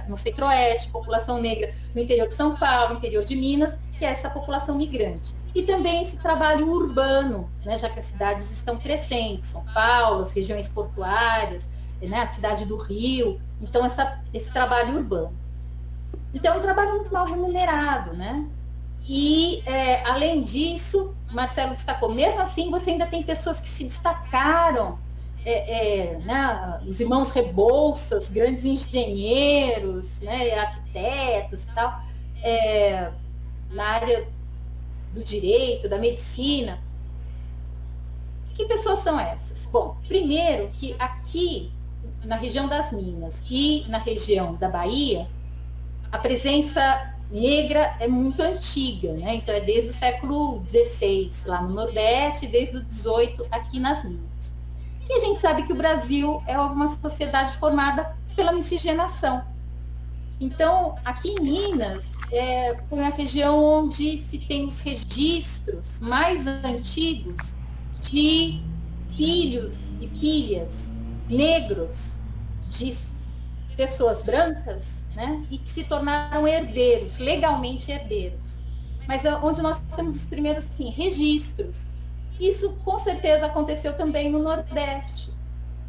no centro-oeste, população negra no interior de São Paulo, interior de Minas, que é essa população migrante. E também esse trabalho urbano, né? Já que as cidades estão crescendo, São Paulo, as regiões portuárias, né? A cidade do Rio, então esse trabalho urbano. Então, é um trabalho muito mal remunerado, né? E, além disso, Marcelo destacou, mesmo assim, você ainda tem pessoas que se destacaram, né, os irmãos Rebouças, grandes engenheiros, né, arquitetos e tal, na área do direito, da medicina. Que pessoas são essas? Bom, primeiro que aqui na região das Minas e na região da Bahia, a presença negra é muito antiga, né? Então é desde o século XVI lá no Nordeste, desde o XVIII aqui nas Minas. E a gente sabe que o Brasil é uma sociedade formada pela miscigenação. Então, aqui em Minas, foi a região onde se tem os registros mais antigos de filhos e filhas negros de pessoas brancas, né, e que se tornaram herdeiros, legalmente herdeiros. Mas onde nós temos os primeiros assim, registros. Isso com certeza aconteceu também no Nordeste.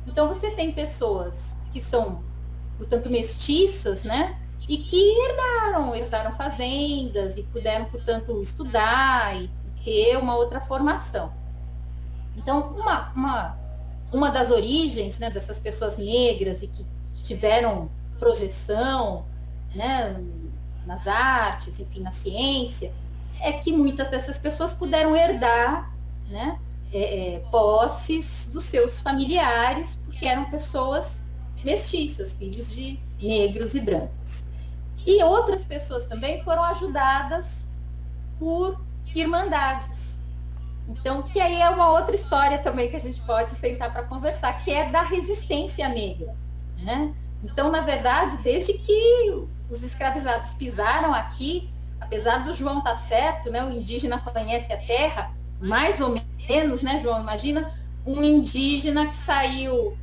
Então você tem pessoas que são, portanto, mestiças, né, e que herdaram fazendas e puderam, portanto, estudar e ter uma outra formação. Então, uma das origens, né, dessas pessoas negras e que tiveram projeção, né, nas artes, enfim, na ciência, é que muitas dessas pessoas puderam herdar, né, posses dos seus familiares, porque eram pessoas mestiças, filhos de negros e brancos. E outras pessoas também foram ajudadas por irmandades. Então, que aí é uma outra história também que a gente pode sentar para conversar, que é da resistência negra, né? Então, na verdade, desde que os escravizados pisaram aqui, apesar do João estar certo, né? O indígena conhece a terra, mais ou menos, né, João? Imagina um indígena que saiu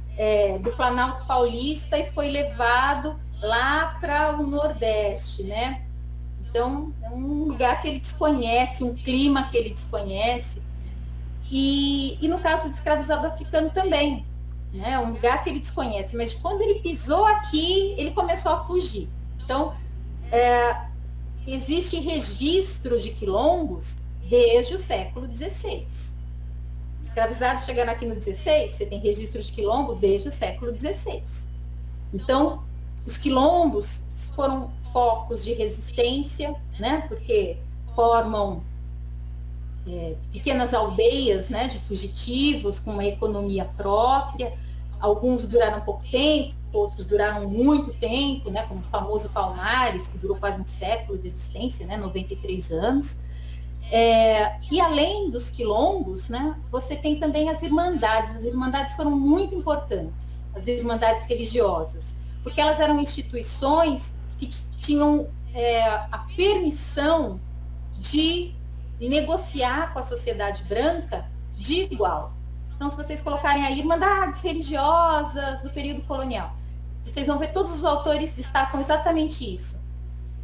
do Planalto Paulista e foi levado lá para o Nordeste, né? Então, é um lugar que ele desconhece, um clima que ele desconhece. E no caso do escravizado africano também, né? Um lugar que ele desconhece. Mas quando ele pisou aqui, ele começou a fugir. Então, existe registro de quilombos desde o século XVI. Escravizados chegando aqui no 16, você tem registro de quilombo desde o século XVI. Então, os quilombos foram focos de resistência, né? Porque formam pequenas aldeias, né, de fugitivos com uma economia própria. Alguns duraram pouco tempo, outros duraram muito tempo, né, como o famoso Palmares, que durou quase um século de existência, né, 93 anos. E além dos quilombos, né, você tem também as irmandades. As irmandades foram muito importantes, as irmandades religiosas, porque elas eram instituições que tinham a permissão de negociar com a sociedade branca de igual. Então, se vocês colocarem aí irmandades religiosas do período colonial, vocês vão ver todos os autores destacam exatamente isso.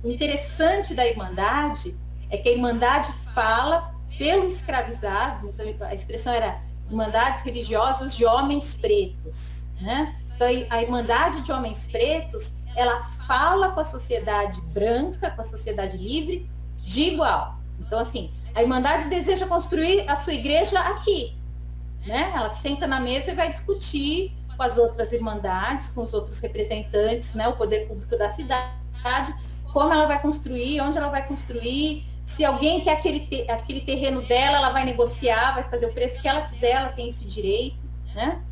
O interessante da irmandade é que a irmandade fala pelo escravizado, então a expressão era irmandades religiosas de homens pretos, né? Então, a irmandade de homens pretos, ela fala com a sociedade branca, com a sociedade livre, de igual. Então, assim, a irmandade deseja construir a sua igreja aqui, né? Ela senta na mesa e vai discutir com as outras irmandades, com os outros representantes, né? O poder público da cidade, como ela vai construir, onde ela vai construir. Se alguém quer aquele terreno dela, ela vai negociar, vai fazer o preço que ela quiser, ela tem esse direito, né?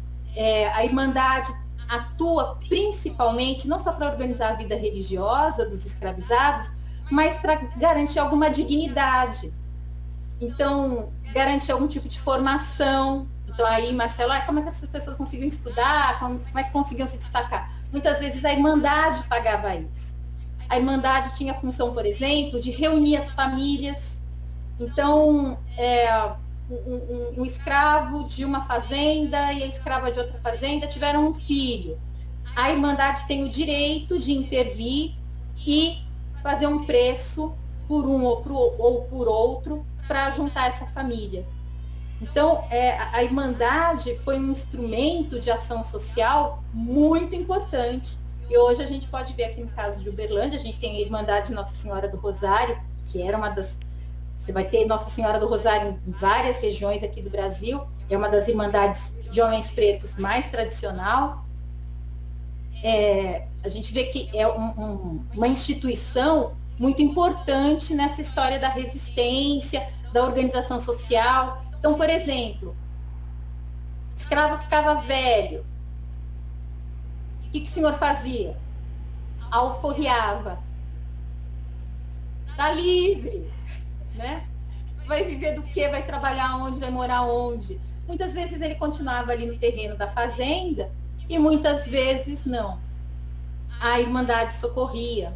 A irmandade atua principalmente, não só para organizar a vida religiosa dos escravizados, mas para garantir alguma dignidade. Então, garantir algum tipo de formação. Então, aí, Marcelo, como é que essas pessoas conseguiam estudar? Como é que conseguiam se destacar? Muitas vezes a irmandade pagava isso. A irmandade tinha a função, por exemplo, de reunir as famílias. Então, um escravo de uma fazenda e a escrava de outra fazenda tiveram um filho. A irmandade tem o direito de intervir e fazer um preço por um ou por outro para juntar essa família. Então, a irmandade foi um instrumento de ação social muito importante. E hoje a gente pode ver aqui no caso de Uberlândia, a gente tem a Irmandade Nossa Senhora do Rosário, que era uma das... Você vai ter Nossa Senhora do Rosário em várias regiões aqui do Brasil, é uma das irmandades de homens pretos mais tradicional. A gente vê que é uma instituição muito importante nessa história da resistência, da organização social. Então, por exemplo, escravo ficava velho, o que o senhor fazia? Alforriava. Está livre, né? Vai viver do quê? Vai trabalhar onde? Vai morar onde? Muitas vezes ele continuava ali no terreno da fazenda e muitas vezes não. A Irmandade socorria.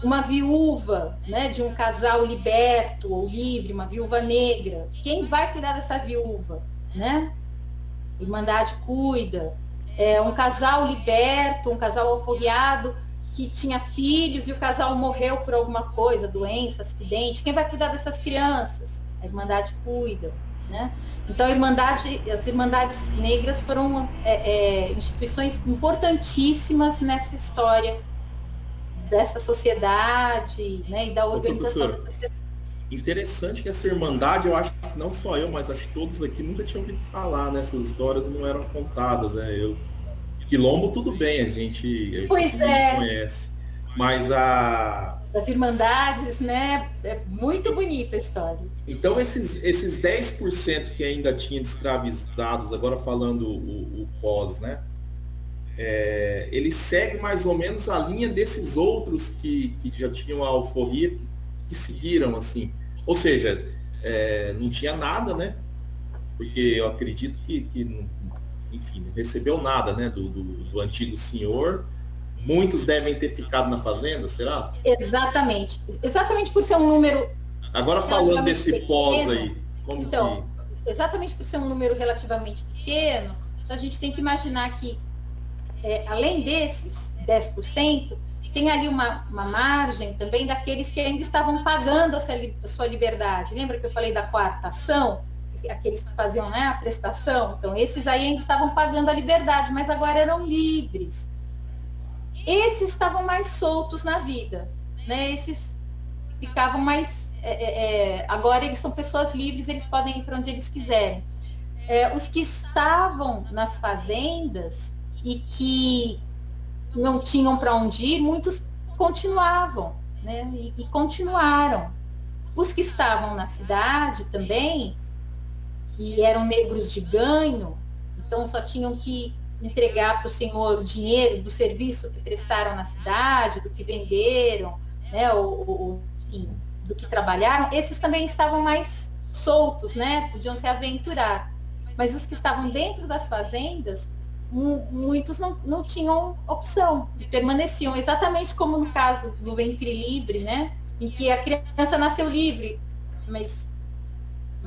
Uma viúva, né, de um casal liberto ou livre, uma viúva negra, quem vai cuidar dessa viúva, né? A Irmandade cuida. Um casal liberto, um casal alforriado que tinha filhos e o casal morreu por alguma coisa, doença, acidente, quem vai cuidar dessas crianças? A Irmandade cuida, né? Então as Irmandades Negras foram instituições importantíssimas nessa história dessa sociedade, né, e da organização dessa pessoa. Interessante que essa Irmandade, eu acho que não só eu, mas acho que todos aqui nunca tinham ouvido falar nessas histórias, não eram contadas, né? Quilombo tudo bem, a gente conhece, mas as Irmandades, né, é muito bonita a história. Então esses 10% que ainda tinha de escravizados, agora falando o pós, né? Ele segue mais ou menos a linha desses outros que já tinham a alforria, que seguiram, assim. Ou seja, não tinha nada, né? Porque eu acredito que enfim, não recebeu nada, né? Do antigo senhor. Muitos devem ter ficado na fazenda, será? Exatamente. Exatamente por ser um número... Agora falando desse pequeno, pós aí, como então, exatamente por ser um número relativamente pequeno, a gente tem que imaginar que além desses 10%, tem ali uma margem também daqueles que ainda estavam pagando a sua liberdade. Lembra que eu falei da quarta ação? Aqueles que faziam, né, a prestação? Então, esses aí ainda estavam pagando a liberdade, mas agora eram livres. Esses estavam mais soltos na vida, né? Esses ficavam mais... agora eles são pessoas livres, eles podem ir para onde eles quiserem. Os que estavam nas fazendas e que não tinham para onde ir, muitos continuavam, né? E continuaram. Os que estavam na cidade também, e eram negros de ganho, então só tinham que entregar para o senhor o dinheiro do serviço que prestaram na cidade, do que venderam, né? Enfim, do que trabalharam, esses também estavam mais soltos, né? Podiam se aventurar. Mas os que estavam dentro das fazendas, muitos não tinham opção, permaneciam, exatamente como no caso do ventre livre, né? Em que a criança nasceu livre, mas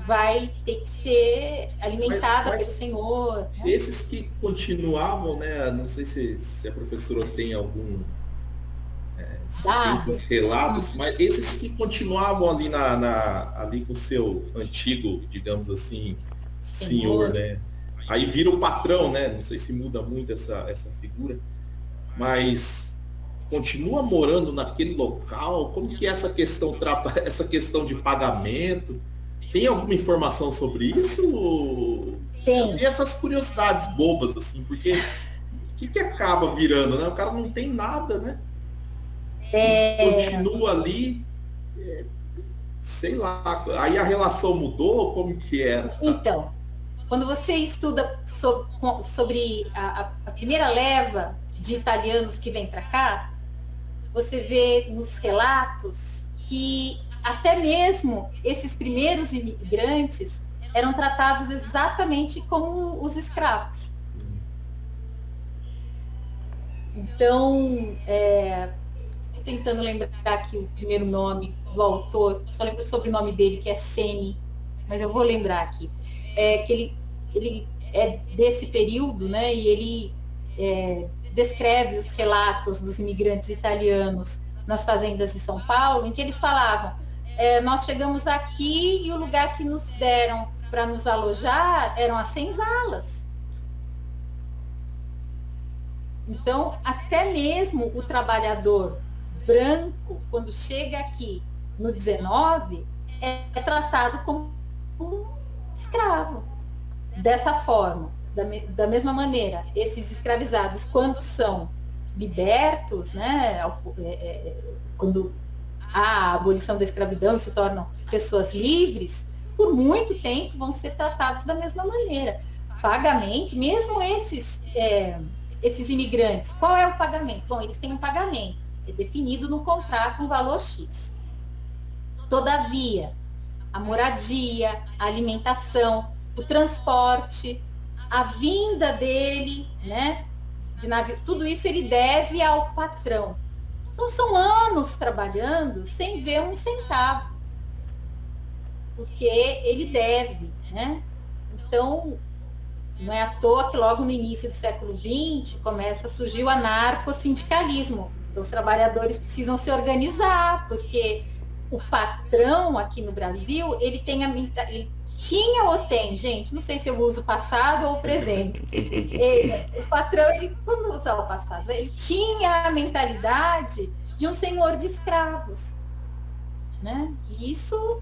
vai ter que ser alimentada pelo Senhor. Né? Esses que continuavam, né? Não sei se a professora tem algum esses relatos, mas esses que continuavam ali ali com o seu antigo, digamos assim, senhor, né? Aí vira o patrão, né? Não sei se muda muito essa figura, mas continua morando naquele local. Como que é essa questão de pagamento? Tem alguma informação sobre isso? Tem. E essas curiosidades bobas, assim, porque o que acaba virando, né? O cara não tem nada, né? Continua ali, sei lá. Aí a relação mudou, como que era? Então, quando você estuda sobre a primeira leva de italianos que vem para cá, você vê nos relatos que até mesmo esses primeiros imigrantes eram tratados exatamente como os escravos. Então, estou tentando lembrar aqui o primeiro nome do autor, só lembro o sobrenome dele, que é Seni, mas eu vou lembrar aqui. Que ele é desse período, né, e ele descreve os relatos dos imigrantes italianos nas fazendas de São Paulo, em que eles falavam, nós chegamos aqui e o lugar que nos deram para nos alojar eram as senzalas. Então, até mesmo o trabalhador branco, quando chega aqui no 19, é tratado como escravo. Dessa forma, da mesma maneira, esses escravizados, quando são libertos, né, quando a abolição da escravidão e se tornam pessoas livres, por muito tempo vão ser tratados da mesma maneira. Pagamento, mesmo esses imigrantes, qual é o pagamento? Bom, eles têm um pagamento, é definido no contrato um valor X. Todavia, a moradia, a alimentação, o transporte, a vinda dele, né, de navio, tudo isso ele deve ao patrão. Então são anos trabalhando sem ver um centavo, porque ele deve, né? Então, não é à toa que logo no início do século XX começa a surgir o anarcossindicalismo. Então, os trabalhadores precisam se organizar, porque o patrão aqui no Brasil, ele tinha ou tem, gente, não sei se eu uso passado ou presente. O patrão, quando usar o passado, ele tinha a mentalidade de um senhor de escravos, né? Isso.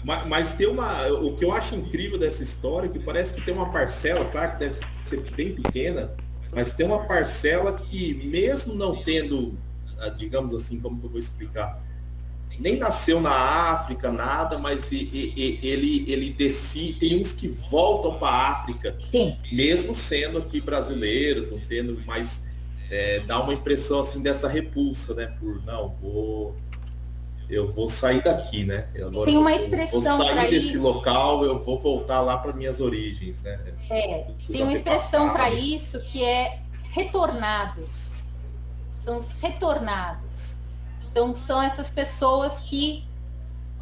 Mas tem o que eu acho incrível dessa história, que parece que tem uma parcela, claro que deve ser bem pequena, mas tem uma parcela que mesmo não tendo, digamos assim, como que eu vou explicar, nem nasceu na África, nada, mas ele decide, tem uns que voltam para a África, Sim. Mesmo sendo aqui brasileiros, não tendo mais, dá uma impressão assim dessa repulsa, né? Eu vou sair daqui, né? Agora tem uma expressão vou sair desse isso. Local, eu vou voltar lá para minhas origens, né? Tem uma expressão para isso que é retornados. São os retornados. Então, são essas pessoas que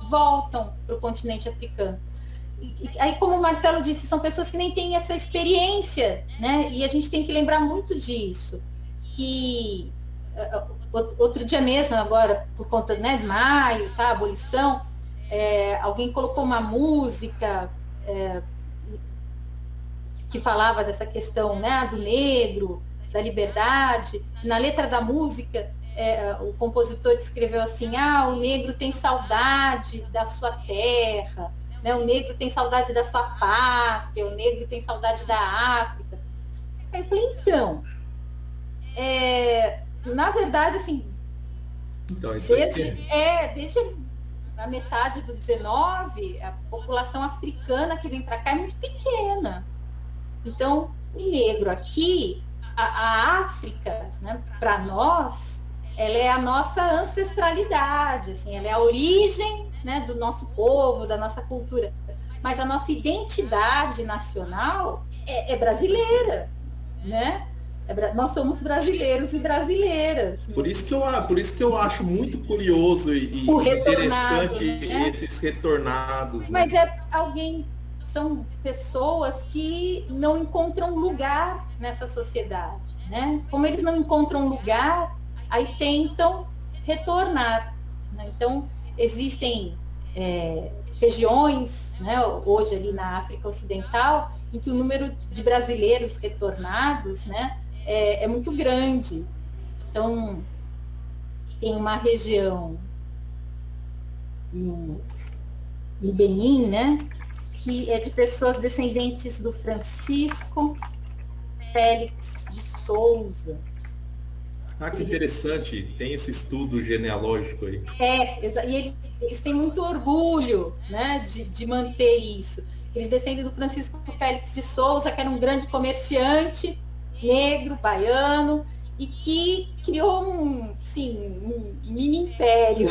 voltam para o continente africano. E aí, como o Marcelo disse, são pessoas que nem têm essa experiência, né? E a gente tem que lembrar muito disso. Que outro dia mesmo, agora, por conta, né, de maio, tá, abolição, alguém colocou uma música que falava dessa questão, né, do negro, da liberdade. Na letra da música, o compositor escreveu assim: o negro tem saudade da sua terra, né? O negro tem saudade da sua pátria, o negro tem saudade da África. Aí eu falei, então, na verdade, assim, então, desde a metade do 19, a população africana que vem para cá é muito pequena. Então, o negro aqui, a África, né, para nós, ela é a nossa ancestralidade, assim, ela é a origem, né, do nosso povo, da nossa cultura. Mas a nossa identidade nacional é brasileira, né? Nós somos brasileiros e brasileiras. Por isso que eu acho muito curioso e interessante, né? Esses retornados. Mas são pessoas que não encontram lugar nessa sociedade, né? Como eles não encontram lugar, aí tentam retornar, né? Então, existem regiões, né, hoje ali na África Ocidental, em que o número de brasileiros retornados, né, é muito grande. Então, tem uma região em Benin, né, que é de pessoas descendentes do Francisco Félix de Souza. Que interessante, tem esse estudo genealógico aí. E eles têm muito orgulho, né, de manter isso. Eles descendem do Francisco Félix de Souza, que era um grande comerciante negro, baiano, e que criou um mini império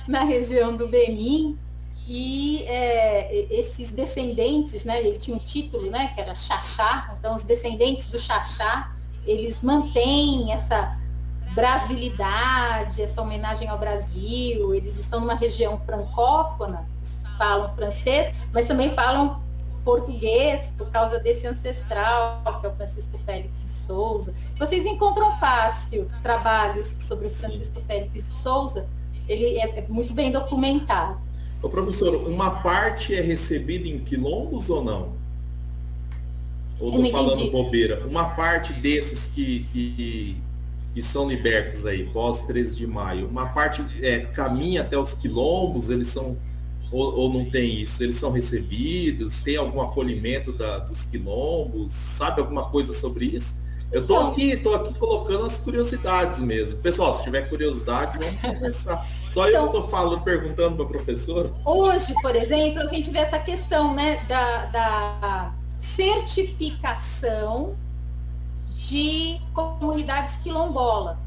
na região do Benin. E esses descendentes, né, ele tinha um título, né, que era Xaxá, então os descendentes do Xaxá, eles mantêm essa brasilidade, essa homenagem ao Brasil. Eles estão numa região francófona, falam francês, mas também falam português por causa desse ancestral, que é o Francisco Félix de Souza. Vocês encontram fácil trabalhos sobre o Francisco Félix de Souza, ele é muito bem documentado. Ô, professor, uma parte é recebida em quilombos ou não? Ou tô falando bobeira? Uma parte desses que são libertos aí, pós 13 de maio, uma parte caminha até os quilombos, eles são, ou não tem isso? Eles são recebidos? Tem algum acolhimento dos quilombos? Sabe alguma coisa sobre isso? Eu tô aqui colocando as curiosidades mesmo. Pessoal, se tiver curiosidade, vamos conversar. Só eu Então, tô falando, perguntando para a professora. hoje, por exemplo, a gente vê essa questão, né, da certificação de comunidades quilombola.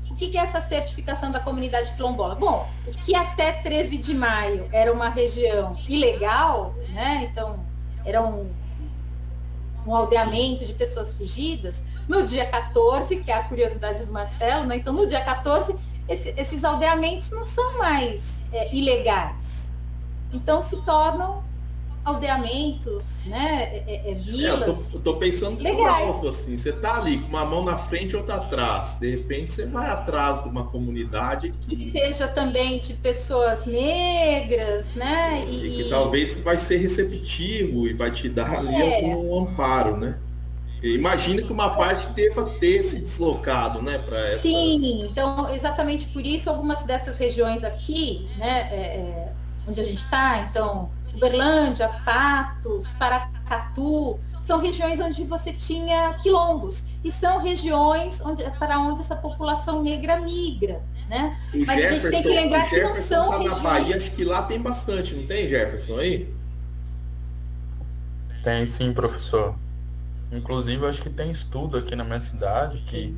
O que é essa certificação da comunidade quilombola? Bom, o que até 13 de maio era uma região ilegal, né? Então, era um aldeamento de pessoas fugidas, no dia 14, que é a curiosidade do Marcelo, né? Então, no dia 14, esses aldeamentos não são mais ilegais. Então, se tornam aldeamentos, né? Vilas. Eu tô pensando por legais. alto, assim. Você tá ali com uma mão na frente e outra atrás. De repente você vai atrás de uma comunidade que seja também de pessoas negras, né? E que talvez vai ser receptivo e vai te dar ali algum amparo, né? Imagina que uma parte deva ter se deslocado, né? Essa... Sim, então exatamente por isso algumas dessas regiões aqui, né? Onde a gente está, então Uberlândia, Patos, Paracatu, são regiões onde você tinha quilombos e são regiões para onde essa população negra migra, né? Mas a gente tem que lembrar que não são tá regiões... na Bahia, acho que lá tem bastante, não tem, Jefferson, aí? Tem sim, professor. Inclusive, acho que tem estudo aqui na minha cidade que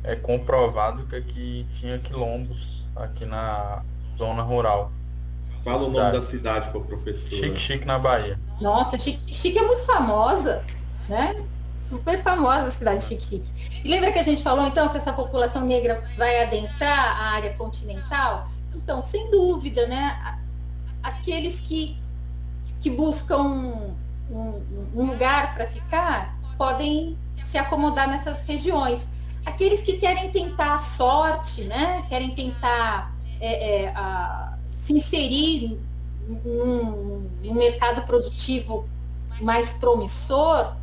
é comprovado que aqui tinha quilombos aqui na zona rural. Fala o nome da cidade para o professor. Xique-Xique, na Bahia. Nossa, Xique-Xique é muito famosa, né? Super famosa a cidade de Xique-Xique. E lembra que a gente falou, então, que essa população negra vai adentrar a área continental? Então, sem dúvida, né? Aqueles que buscam um lugar para ficar podem se acomodar nessas regiões. Aqueles que querem tentar a sorte, né? Querem tentar se inserir num mercado produtivo mais promissor,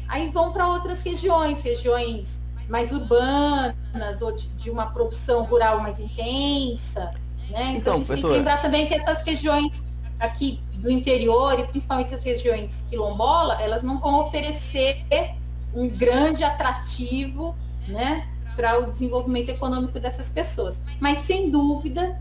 aí vão para outras regiões mais urbanas ou de uma produção rural mais intensa, né? Então a gente tem que lembrar também que essas regiões aqui do interior, e principalmente as regiões quilombola, elas não vão oferecer um grande atrativo, né, para o desenvolvimento econômico dessas pessoas. Mas, sem dúvida,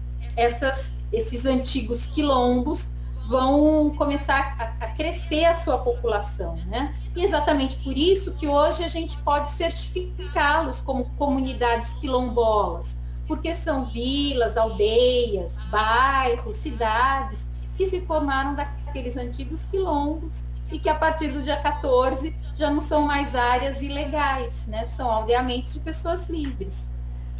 esses antigos quilombos vão começar a crescer a sua população, né? E exatamente por isso que hoje a gente pode certificá-los como comunidades quilombolas, porque são vilas, aldeias, bairros, cidades que se formaram daqueles antigos quilombos e que a partir do dia 14 já não são mais áreas ilegais, né? São aldeamentos de pessoas livres.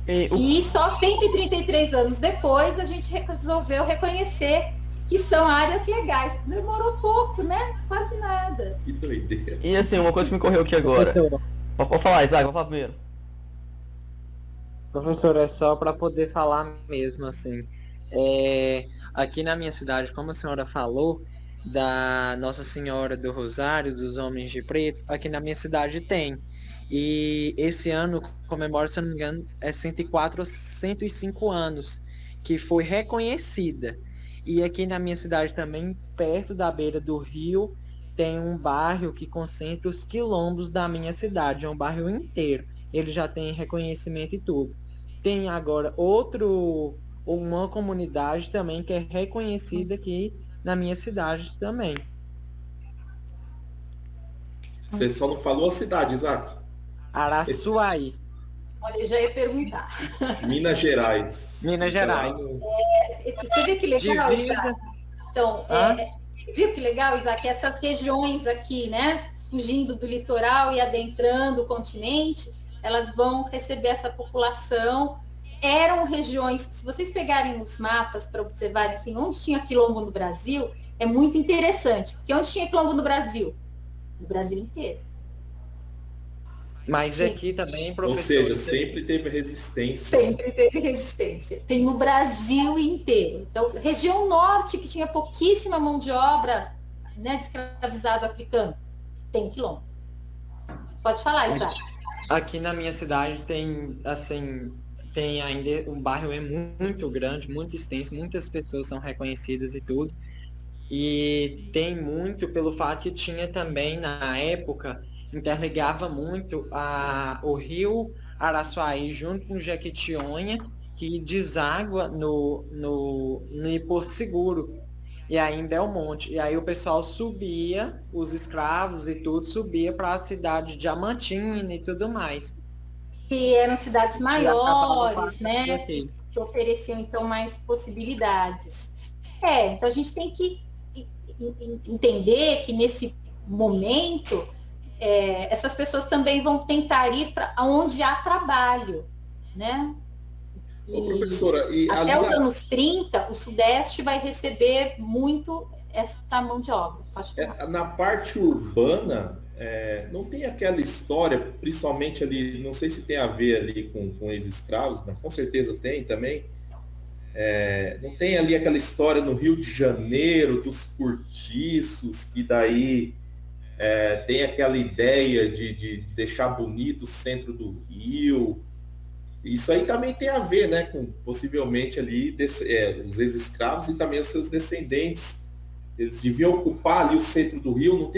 E só 133 anos depois a gente resolveu reconhecer que são áreas legais. Demorou pouco, né? Quase nada. Que doideira. E assim, uma coisa que me correu aqui agora. Pode falar, Isaac, vou falar primeiro. Professor, é só para poder falar mesmo, assim. Aqui na minha cidade, como a senhora falou, da Nossa Senhora do Rosário, dos Homens de Preto, aqui na minha cidade tem. E esse ano comemora, se não me engano, 104 ou 105 anos, que foi reconhecida. E aqui na minha cidade também, perto da beira do rio, tem um bairro que concentra os quilombos da minha cidade, é um bairro inteiro. Ele já tem reconhecimento e tudo. Tem agora uma comunidade também que é reconhecida aqui na minha cidade também. Você só não falou a cidade, Isaac? Araçuaí. Olha, eu já ia perguntar. Minas Gerais. Minas Gerais. Você vê que legal, Isaac? Então, viu que legal, Isaac? Essas regiões aqui, né? Fugindo do litoral e adentrando o continente, elas vão receber essa população. Eram regiões, se vocês pegarem os mapas para observarem assim, onde tinha quilombo no Brasil, é muito interessante. Porque onde tinha quilombo no Brasil? No Brasil inteiro. Mas aqui também, professor... Ou seja, sempre teve resistência. Sempre teve resistência. Tem no Brasil inteiro. Então, região norte, que tinha pouquíssima mão de obra, né, de escravizado africano, tem quilombo. Pode falar, Isaac. Aqui na minha cidade tem, assim... Tem ainda, um bairro é muito grande, muito extenso, muitas pessoas são reconhecidas e tudo. E tem muito pelo fato que tinha também, na época, interligava muito o rio Araçuaí junto com Jequitinhonha, que deságua no Porto Seguro. E ainda é um monte. E aí o pessoal subia, os escravos e tudo, subia para a cidade de Diamantina e tudo mais. Que eram cidades maiores, né? Aqui. Que ofereciam, então, mais possibilidades. Então a gente tem que entender que nesse momento essas pessoas também vão tentar ir para onde há trabalho, né? Ô, professora, e até os anos 30, o Sudeste vai receber muito essa mão de obra. Na parte urbana, não tem aquela história, principalmente ali, não sei se tem a ver ali com ex-escravos, mas com certeza tem também. Não tem ali aquela história no Rio de Janeiro, dos cortiços, que daí tem aquela ideia de deixar bonito o centro do Rio. Isso aí também tem a ver, né, com possivelmente ali os ex-escravos e também os seus descendentes. Eles deviam ocupar ali o centro do Rio.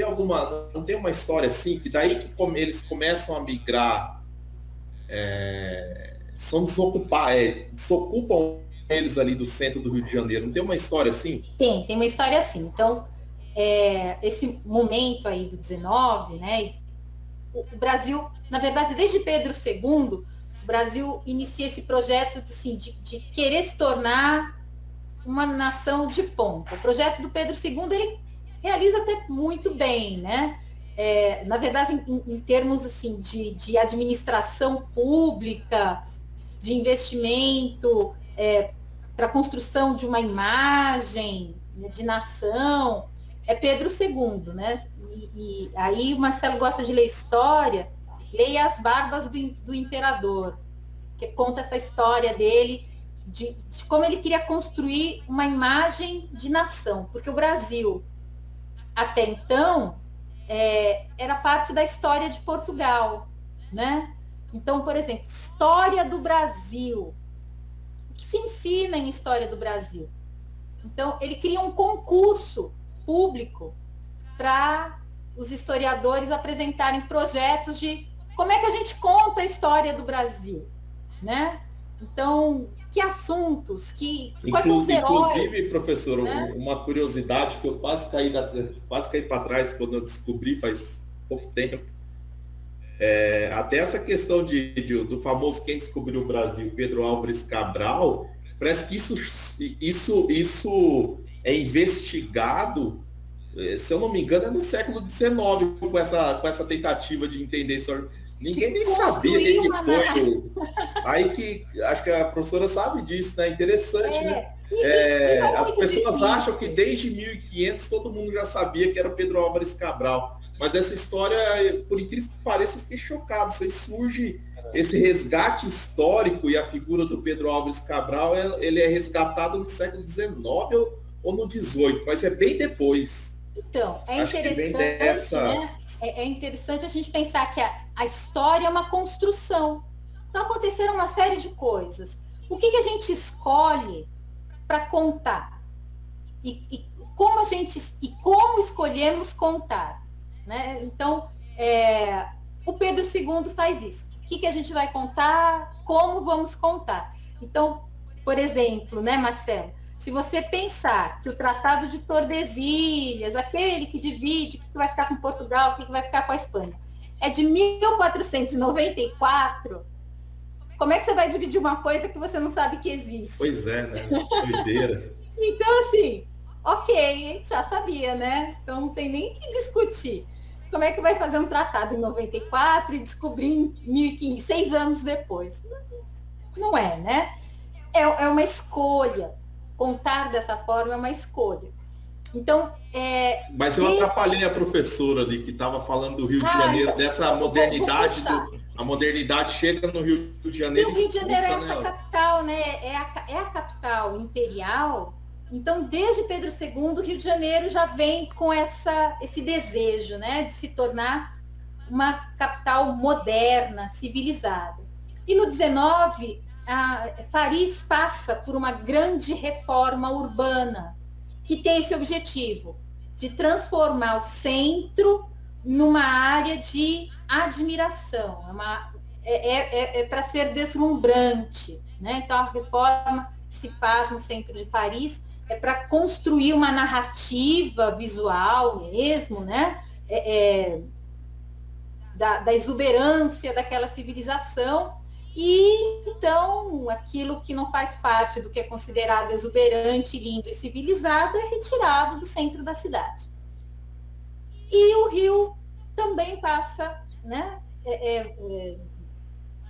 Não tem uma história assim, que daí que eles começam a migrar, desocupam eles ali do centro do Rio de Janeiro. Não tem uma história assim? Tem uma história assim. Então, esse momento aí do 19, né, o Brasil, na verdade, desde Pedro II, o Brasil inicia esse projeto assim, de querer se tornar uma nação de ponta. O projeto do Pedro II, ele realiza até muito bem, né? Na verdade, em termos assim, de administração pública, de investimento para a construção de uma imagem, né, de nação, é Pedro II, né? E aí o Marcelo gosta de ler história, leia As Barbas do Imperador, que conta essa história dele, de como ele queria construir uma imagem de nação, porque o Brasil, até então, era parte da história de Portugal, né? Então, por exemplo, história do Brasil. O que se ensina em história do Brasil? Então, ele cria um concurso público para os historiadores apresentarem projetos de como é que a gente conta a história do Brasil, né? Então, que assuntos, quais são os heróis? Inclusive, professor, né? Uma curiosidade que eu quase caí para trás quando eu descobri faz pouco tempo. Até essa questão do famoso quem descobriu o Brasil, Pedro Álvares Cabral, parece que isso é investigado, se eu não me engano, no século XIX, com essa tentativa de entender isso. Ninguém nem sabia quem que foi. Aí que acho que a professora sabe disso, né? Interessante, né? As pessoas acham que desde 1500 todo mundo já sabia que era Pedro Álvares Cabral. Mas essa história, por incrível que pareça, eu fiquei chocado. Isso aí surge, esse resgate histórico, e a figura do Pedro Álvares Cabral, ele é resgatado no século XIX ou no XVIII, mas é bem depois. Então, interessante, né? É interessante a gente pensar que a história é uma construção. Então, aconteceram uma série de coisas. O que a gente escolhe para contar? E como escolhemos contar? Né? Então, o Pedro II faz isso. O que a gente vai contar? Como vamos contar? Então, por exemplo, né, Marcelo? Se você pensar que o Tratado de Tordesilhas, aquele que divide o que vai ficar com Portugal, o que vai ficar com a Espanha, é de 1494, como é que você vai dividir uma coisa que você não sabe que existe? Pois é, né? Doideira. Então, assim, ok, já sabia, né? Então não tem nem que discutir. Como é que vai fazer um tratado em 94 e descobrir em 1500, 6 anos depois? Não é, né? É uma escolha. Contar dessa forma é uma escolha. Então, mas eu atrapalhei a professora ali que estava falando do Rio de Janeiro, dessa modernidade. A modernidade chega no Rio de Janeiro. E o Rio de Janeiro é essa capital, né? É a capital imperial. Então, desde Pedro II, o Rio de Janeiro já vem com esse desejo, né, de se tornar uma capital moderna, civilizada. E no 19, Paris passa por uma grande reforma urbana que tem esse objetivo de transformar o centro numa área de admiração, para ser deslumbrante, né? Então, a reforma que se faz no centro de Paris é para construir uma narrativa visual mesmo, né? Da exuberância daquela civilização, e então aquilo que não faz parte do que é considerado exuberante, lindo e civilizado é retirado do centro da cidade. E o Rio também passa, né,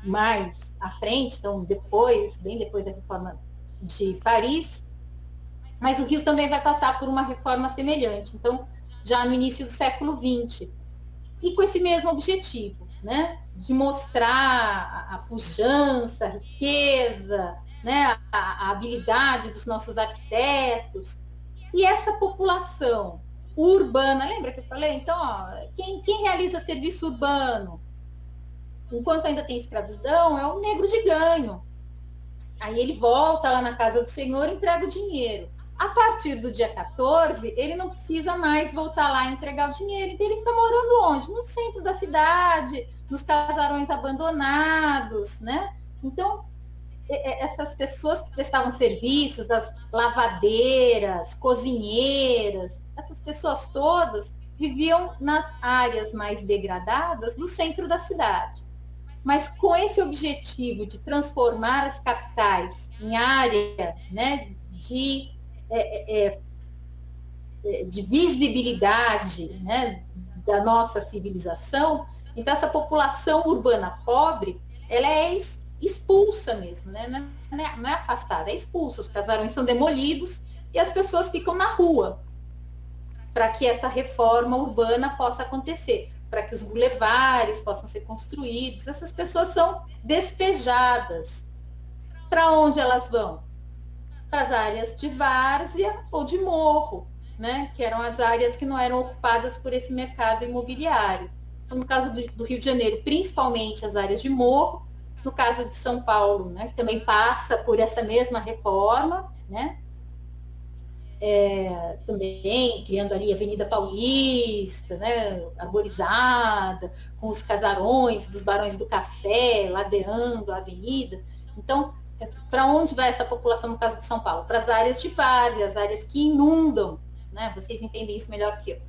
mais à frente, então bem depois da reforma de Paris, mas o Rio também vai passar por uma reforma semelhante, então já no início do século XX, e com esse mesmo objetivo, né, de mostrar a pujança, a riqueza, né, a habilidade dos nossos arquitetos. E essa população urbana, lembra que eu falei? Então, quem realiza serviço urbano, enquanto ainda tem escravidão, é o negro de ganho. Aí ele volta lá na casa do senhor e entrega o dinheiro. A partir do dia 14, ele não precisa mais voltar lá e entregar o dinheiro. Então, ele fica morando onde? No centro da cidade, nos casarões abandonados, né? Então, essas pessoas que prestavam serviços, das lavadeiras, cozinheiras, essas pessoas todas viviam nas áreas mais degradadas do centro da cidade. Mas com esse objetivo de transformar as capitais em área, né, de visibilidade, né, da nossa civilização, então essa população urbana pobre, ela é expulsa mesmo, né? Não é afastada, é expulsa. Os casarões são demolidos e as pessoas ficam na rua para que essa reforma urbana possa acontecer, para que os bulevares possam ser construídos. Essas pessoas são despejadas. Para onde elas vão? Para as áreas de várzea ou de morro, né? Que eram as áreas que não eram ocupadas por esse mercado imobiliário. Então, no caso do Rio de Janeiro, principalmente as áreas de morro. No caso de São Paulo, né, que também passa por essa mesma reforma, né? Também criando ali a Avenida Paulista, né, arborizada, com os casarões dos Barões do Café, ladeando a avenida. Então, para onde vai essa população no caso de São Paulo? Para as áreas de várzea, as áreas que inundam, né? Vocês entendem isso melhor que eu.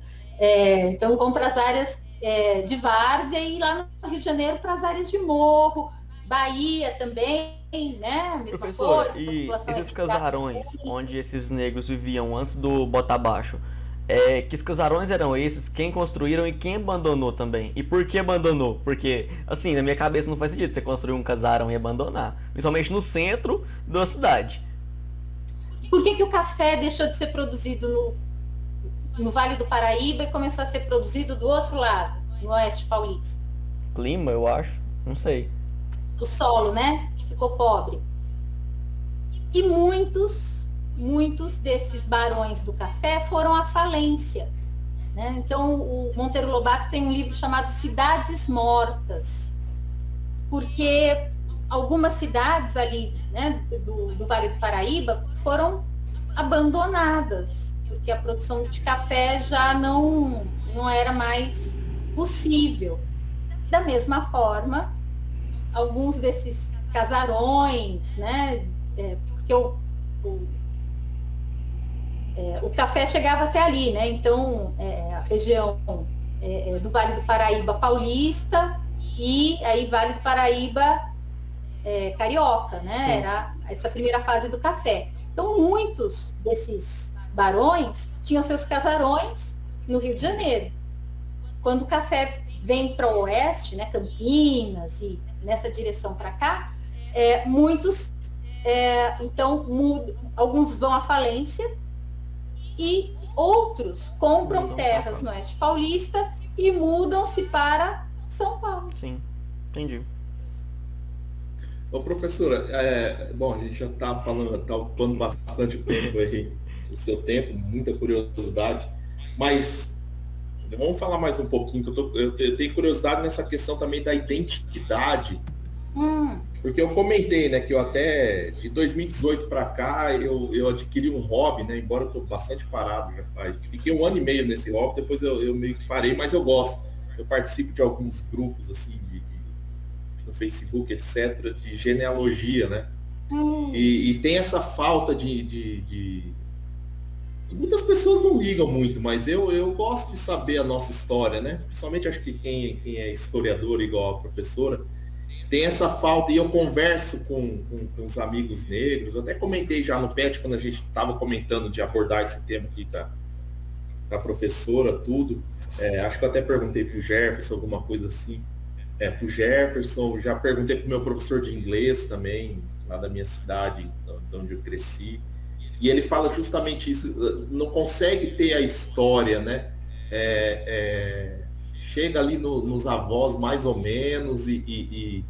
Então, vão para as áreas de várzea e lá no Rio de Janeiro para as áreas de morro, Bahia também, né? Mesma Professora, coisa, e esses casarões onde esses negros viviam antes do Bota Abaixo, que casarões eram esses, quem construíram e quem abandonou também? E por que abandonou? Porque, assim, na minha cabeça não faz sentido você construir um casarão e abandonar, principalmente no centro da cidade. Por que o café deixou de ser produzido no Vale do Paraíba e começou a ser produzido do outro lado, no Oeste Paulista? Clima, eu acho, não sei. O solo, né? Que ficou pobre. E muitos desses barões do café foram à falência, né? Então, o Monteiro Lobato tem um livro chamado Cidades Mortas, porque algumas cidades ali, né, do Vale do Paraíba foram abandonadas, porque a produção de café já não era mais possível. Da mesma forma, alguns desses casarões, né? Porque o café chegava até ali, né? Então, a região do Vale do Paraíba paulista e aí Vale do Paraíba carioca, né? Sim. Era essa primeira fase do café. Então, muitos desses barões tinham seus casarões no Rio de Janeiro. Quando o café vem para o oeste, né, Campinas e nessa direção para cá, muitos, então, alguns vão à falência e outros compram terras no Oeste Paulista e mudam-se para São Paulo. Sim, entendi. Ô, professora, bom, a gente já está ocupando bastante tempo aí, o seu tempo, muita curiosidade, mas vamos falar mais um pouquinho, que eu tenho curiosidade nessa questão também da identidade. Porque eu comentei, né, que eu até de 2018 para cá eu adquiri um hobby, né, embora eu estou bastante parado, já faz. Fiquei 1 ano e meio nesse hobby, depois eu meio que parei, mas eu gosto. eu participo de alguns grupos assim no Facebook, etc., de genealogia, né? E tem essa falta de muitas pessoas não ligam muito, mas eu gosto de saber a nossa história, né? Principalmente acho que quem é historiador igual a professora, tem essa falta, e eu converso com os amigos negros, eu até comentei já no PET, quando a gente estava comentando de abordar esse tema aqui com a professora, tudo. Acho que eu até perguntei para o Jefferson alguma coisa assim. Para o Jefferson, já perguntei para o meu professor de inglês também, lá da minha cidade, de onde eu cresci. E ele fala justamente isso, não consegue ter a história, né? Chega ali nos avós mais ou menos e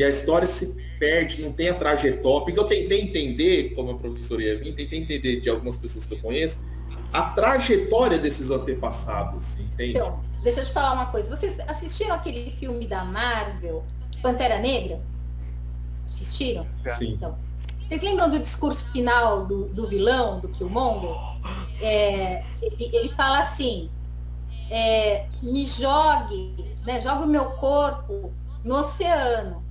a história se perde, não tem a trajetória. Porque eu tentei entender, como a professora ia vir, tentei entender de algumas pessoas que eu conheço, a trajetória desses antepassados, entende? Então, deixa eu te falar uma coisa. Vocês assistiram aquele filme da Marvel, Pantera Negra? Assistiram? Sim. Então, vocês lembram do discurso final do vilão, do Killmonger? Ele fala assim, me jogue, né, jogue o meu corpo no oceano,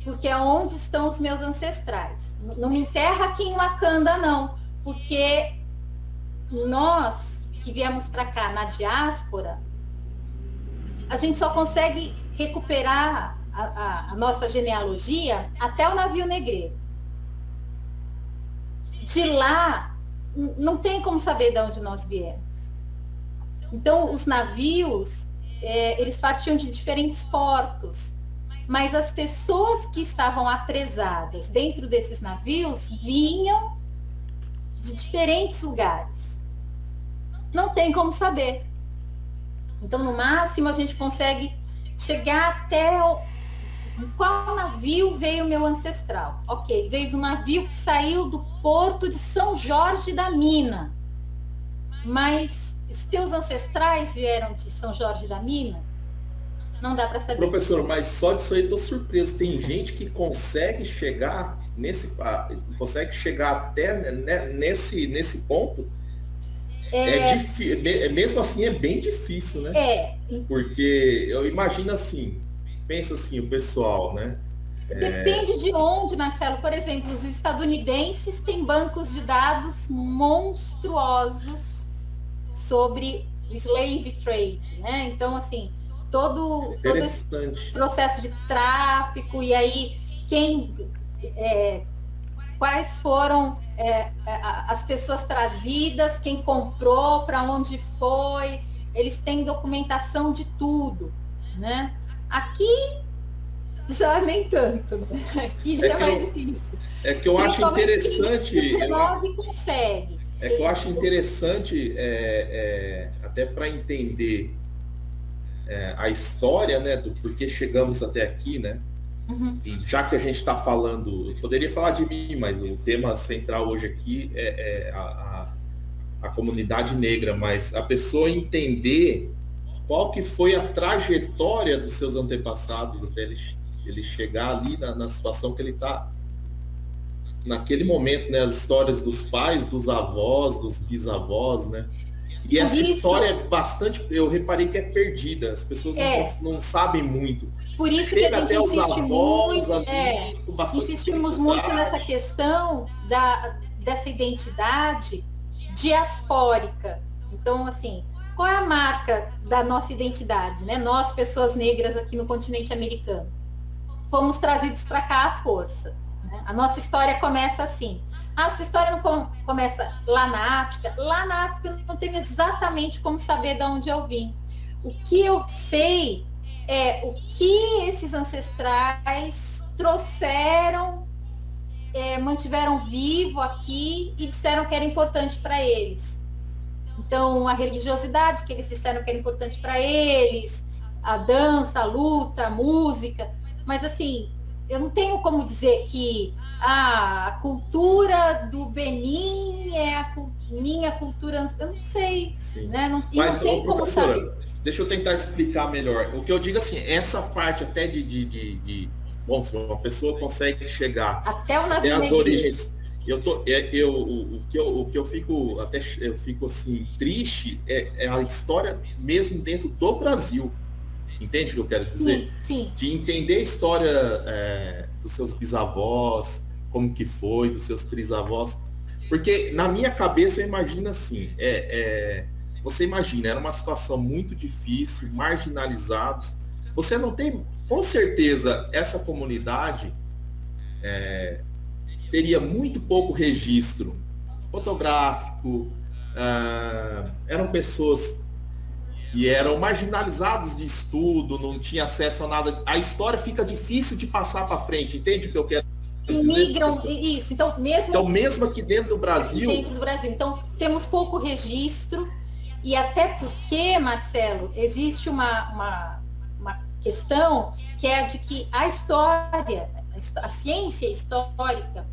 porque é onde estão os meus ancestrais. Não me enterra aqui em Wakanda, não, porque nós que viemos para cá na diáspora, a gente só consegue recuperar a nossa genealogia até o navio negreiro. De lá, não tem como saber de onde nós viemos. Então, os navios, eles partiam de diferentes portos, mas as pessoas que estavam apresadas dentro desses navios vinham de diferentes lugares. Não tem como saber. Então, no máximo, a gente consegue chegar até qual navio veio o meu ancestral. Ok, veio do navio que saiu do porto de São Jorge da Mina. Mas os teus ancestrais vieram de São Jorge da Mina? Não dá para saber. Professor, mas só disso aí eu tô surpreso. Tem gente que consegue chegar até nesse ponto. Mesmo assim é bem difícil, né? Porque eu imagino assim, pensa assim, o pessoal, né? Depende de onde, Marcelo. Por exemplo, os estadunidenses têm bancos de dados monstruosos sobre o slave trade, né? Então, assim, todo esse processo de tráfico, e aí quais foram as pessoas trazidas, quem comprou, para onde foi, eles têm documentação de tudo, né? Aqui já nem tanto, né? Aqui já é mais difícil. É que eu acho interessante. Consegue. É que eu acho interessante, até para entender a história, né, do porquê chegamos até aqui, né? Uhum. E já que a gente está falando, eu poderia falar de mim, mas o tema central hoje aqui é a comunidade negra, mas a pessoa entender qual que foi a trajetória dos seus antepassados até ele chegar ali na situação que ele está naquele momento, né? As histórias dos pais, dos avós, dos bisavós, né? E essa história é bastante, eu reparei que é perdida, as pessoas não sabem muito. Por isso Chega que a gente até insiste avós, muito, insistimos muito nessa questão dessa identidade diaspórica. Então, assim, qual é a marca da nossa identidade, né? Nós, pessoas negras aqui no continente americano, fomos trazidos para cá à força. Né? A nossa história começa assim. A sua história não começa lá na África. Lá na África eu não tenho exatamente como saber de onde eu vim. O que eu sei é o que esses ancestrais trouxeram, mantiveram vivo aqui e disseram que era importante para eles. Então, a religiosidade que eles disseram que era importante para eles, a dança, a luta, a música. Mas, assim, eu não tenho como dizer que a cultura do Benin é a minha cultura. Eu não sei. Né? Não tem como saber. Deixa eu tentar explicar melhor. O que eu digo assim, essa parte até bom, se uma pessoa consegue chegar até o navio as origens. O que eu fico assim triste é a história mesmo dentro do Brasil. Entende o que eu quero dizer? Sim. De entender a história dos seus bisavós, como que foi, dos seus trisavós. Porque na minha cabeça eu imagino assim, você imagina, era uma situação muito difícil, marginalizados. Você não tem, com certeza, essa comunidade teria muito pouco registro fotográfico, eram pessoas que eram marginalizados de estudo, não tinha acesso a nada. A história fica difícil de passar para frente, entende o que eu quero dizer? Migram, isso. Então, mesmo aqui dentro do Brasil... Então, temos pouco registro, e até porque, Marcelo, existe uma questão que é a de que a história, a ciência histórica,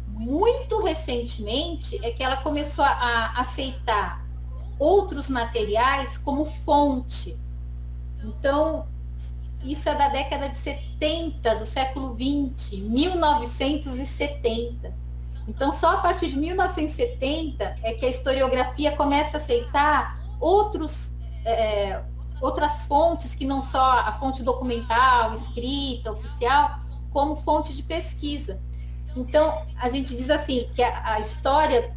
muito recentemente, é que ela começou a aceitar outros materiais como fonte. Então, isso é da década de 70, do século 20, 1970. Então, só a partir de 1970 é que a historiografia começa a aceitar outras fontes, que não só a fonte documental, escrita, oficial, como fonte de pesquisa. Então, a gente diz assim, que a história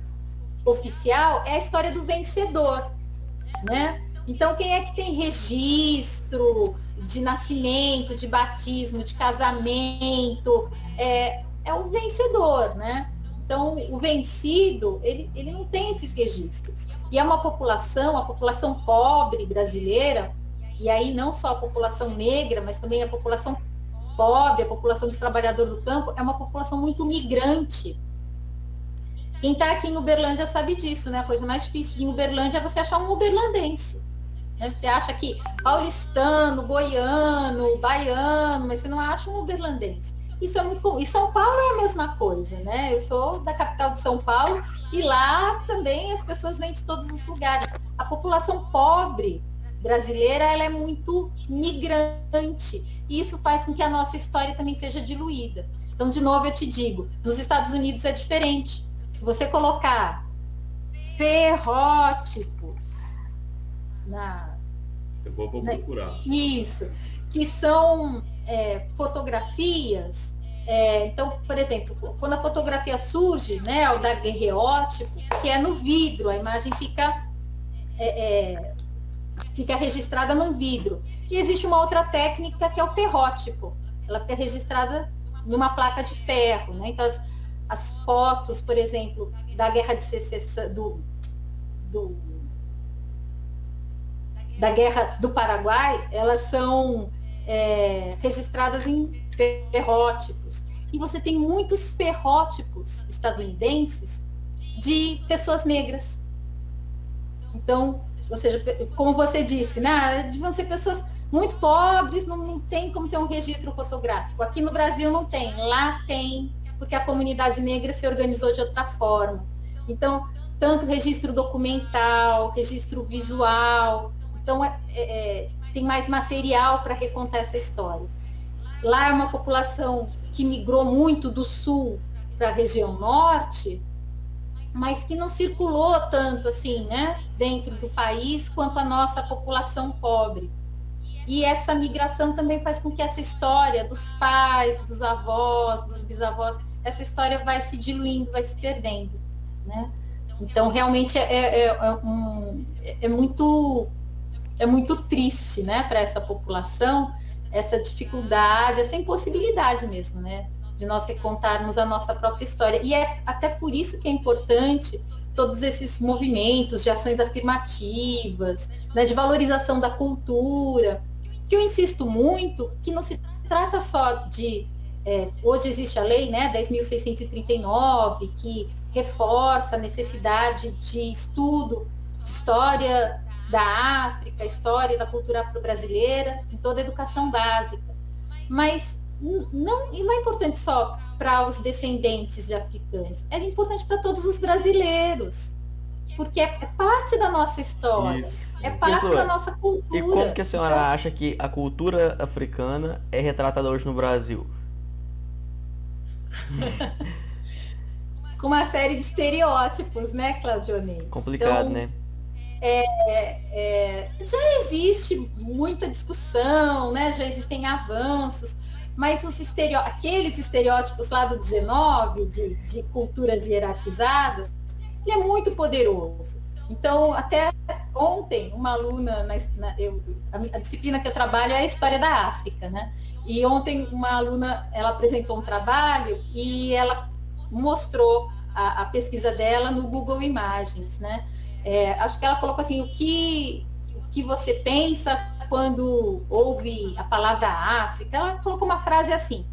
oficial é a história do vencedor, né? Então, quem é que tem registro de nascimento, de batismo, de casamento, é o vencedor, né? Então, o vencido, ele não tem esses registros. E é uma população, a população pobre brasileira, e aí não só a população negra, mas também a população pobre, a população dos trabalhadores do campo, é uma população muito migrante. Quem está aqui em Uberlândia sabe disso, né? A coisa mais difícil em Uberlândia é você achar um uberlandense. Né? Você acha que paulistano, goiano, baiano, mas você não acha um uberlandense. Isso é muito comum. E São Paulo é a mesma coisa, né? Eu sou da capital de São Paulo e lá também as pessoas vêm de todos os lugares. A população pobre brasileira, ela é muito migrante. E isso faz com que a nossa história também seja diluída. Então, de novo, eu te digo, nos Estados Unidos é diferente. Se você colocar ferrótipos eu vou procurar. Isso, que são fotografias. Então, por exemplo, quando a fotografia surge, né, o daguerreótipo, que é no vidro, a imagem fica registrada num vidro. E existe uma outra técnica que é o ferrótipo. Ela fica registrada numa placa de ferro, né? Então, as fotos, por exemplo, da Guerra de Secessão, da Guerra do Paraguai, elas são registradas em ferrótipos. E você tem muitos ferrótipos estadunidenses de pessoas negras. Então, ou seja, como você disse, né, deviam ser pessoas muito pobres, não tem como ter um registro fotográfico. Aqui no Brasil não tem, lá tem, porque a comunidade negra se organizou de outra forma. Então, tanto registro documental, registro visual, então tem mais material para recontar essa história. Lá é uma população que migrou muito do sul para a região norte, mas que não circulou tanto assim, né, dentro do país quanto a nossa população pobre. E essa migração também faz com que essa história dos pais, dos avós, dos bisavós, essa história vai se diluindo, vai se perdendo, né? Então, realmente é muito triste, né, para essa população, essa dificuldade, essa impossibilidade mesmo, né, de nós recontarmos a nossa própria história. E é até por isso que é importante todos esses movimentos de ações afirmativas, né, de valorização da cultura, que eu insisto muito que não se trata só de... hoje existe a lei, né, 10.639, que reforça a necessidade de estudo de história da África, história da cultura afro-brasileira, em toda a educação básica. Mas não é importante só para os descendentes de africanos, é importante para todos os brasileiros, porque é parte da nossa história, é parte da nossa cultura. E como que a senhora acha que a cultura africana é retratada hoje no Brasil? Com uma série de estereótipos, né, Claudionei? Complicado, então, né? já existe muita discussão, né? Já existem avanços, mas aqueles estereótipos lá do 19, de culturas hierarquizadas, ele é muito poderoso. Então, até ontem, uma aluna, a disciplina que eu trabalho é a História da África, né? E ontem uma aluna, ela apresentou um trabalho e ela mostrou a pesquisa dela no Google Imagens, né? Acho que ela colocou assim, o que você pensa quando ouve a palavra África? Ela colocou uma frase assim,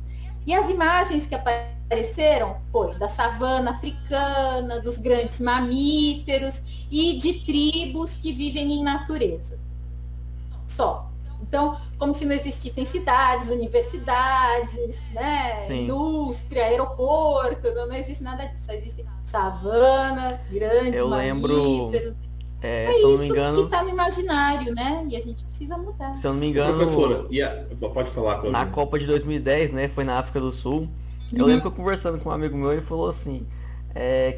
e as imagens que apareceram foi da savana africana, dos grandes mamíferos e de tribos que vivem em natureza. Só. Então, como se não existissem cidades, universidades, né? Sim. Indústria, aeroporto, não existe nada disso. Só existe savana, grandes mamíferos. Se eu não me isso engano, que está no imaginário, né? E a gente precisa mudar. se eu não me engano, Professora, pode falar, Claudinho. na Copa de 2010, né, foi na África do Sul. Eu lembro que eu conversando com um amigo meu, ele falou assim,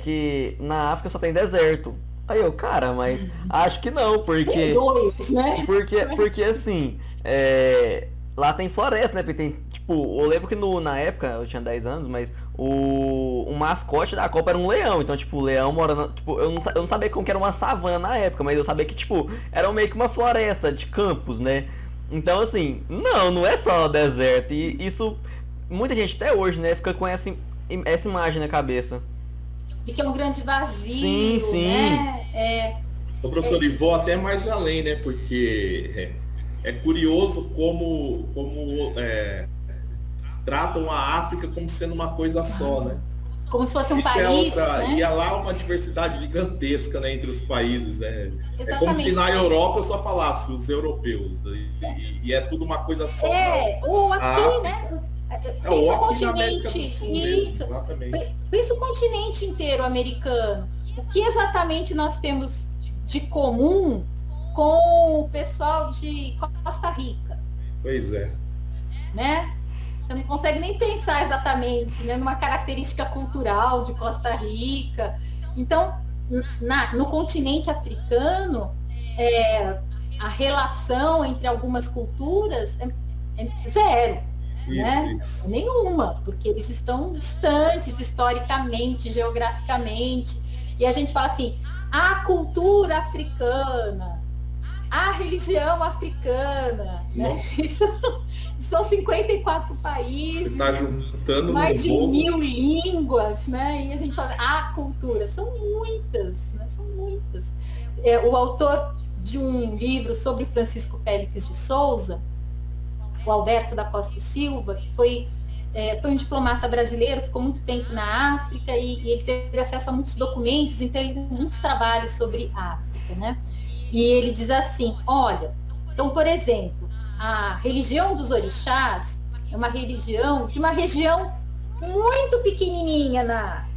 que na África só tem deserto. Aí eu, cara, mas acho que não, porque... Tem dois, né? Porque assim, lá tem floresta, né? Porque tem, tipo, eu lembro que na época, eu tinha 10 anos, mas o mascote da Copa era um leão. Então, tipo, o leão mora tipo, eu não sabia como que era uma savana na época, mas eu sabia que, tipo, era meio que uma floresta de campos, né? Então, assim, não é só deserto. E isso, muita gente até hoje, né, fica com essa imagem na cabeça. De que é um grande vazio, Sim. né? Professor, e vou até mais além, né? Porque é curioso como tratam a África como sendo uma coisa só, né? Como se fosse um Isso país, né? E lá uma diversidade gigantesca, né, entre os países, né? Exatamente. É como se na Europa eu só falasse os europeus. E é tudo uma coisa só. Ou aqui, né? Ou Pensa o aqui na América do continente, Sul mesmo, isso. exatamente. Pensa o continente inteiro americano. O que exatamente nós temos de comum com o pessoal de Costa Rica? Pois é. Né? Você não consegue nem pensar exatamente, né, numa característica cultural de Costa Rica. Então, no continente africano, a relação entre algumas culturas é zero. Né? Isso. Nenhuma, porque eles estão distantes historicamente, geograficamente. E a gente fala assim, a cultura africana, a religião africana, né? São 54 países, Tá juntando mais de 1000 línguas, né? E a gente fala, a cultura, são muitas, né? São muitas. O autor de um livro sobre Francisco Félix de Souza, o Alberto da Costa e Silva, que foi um diplomata brasileiro, ficou muito tempo na África e ele teve acesso a muitos documentos, então ele fez muitos trabalhos sobre a África, né? E ele diz assim, olha, então, por exemplo, a religião dos orixás é uma religião de uma região muito pequenininha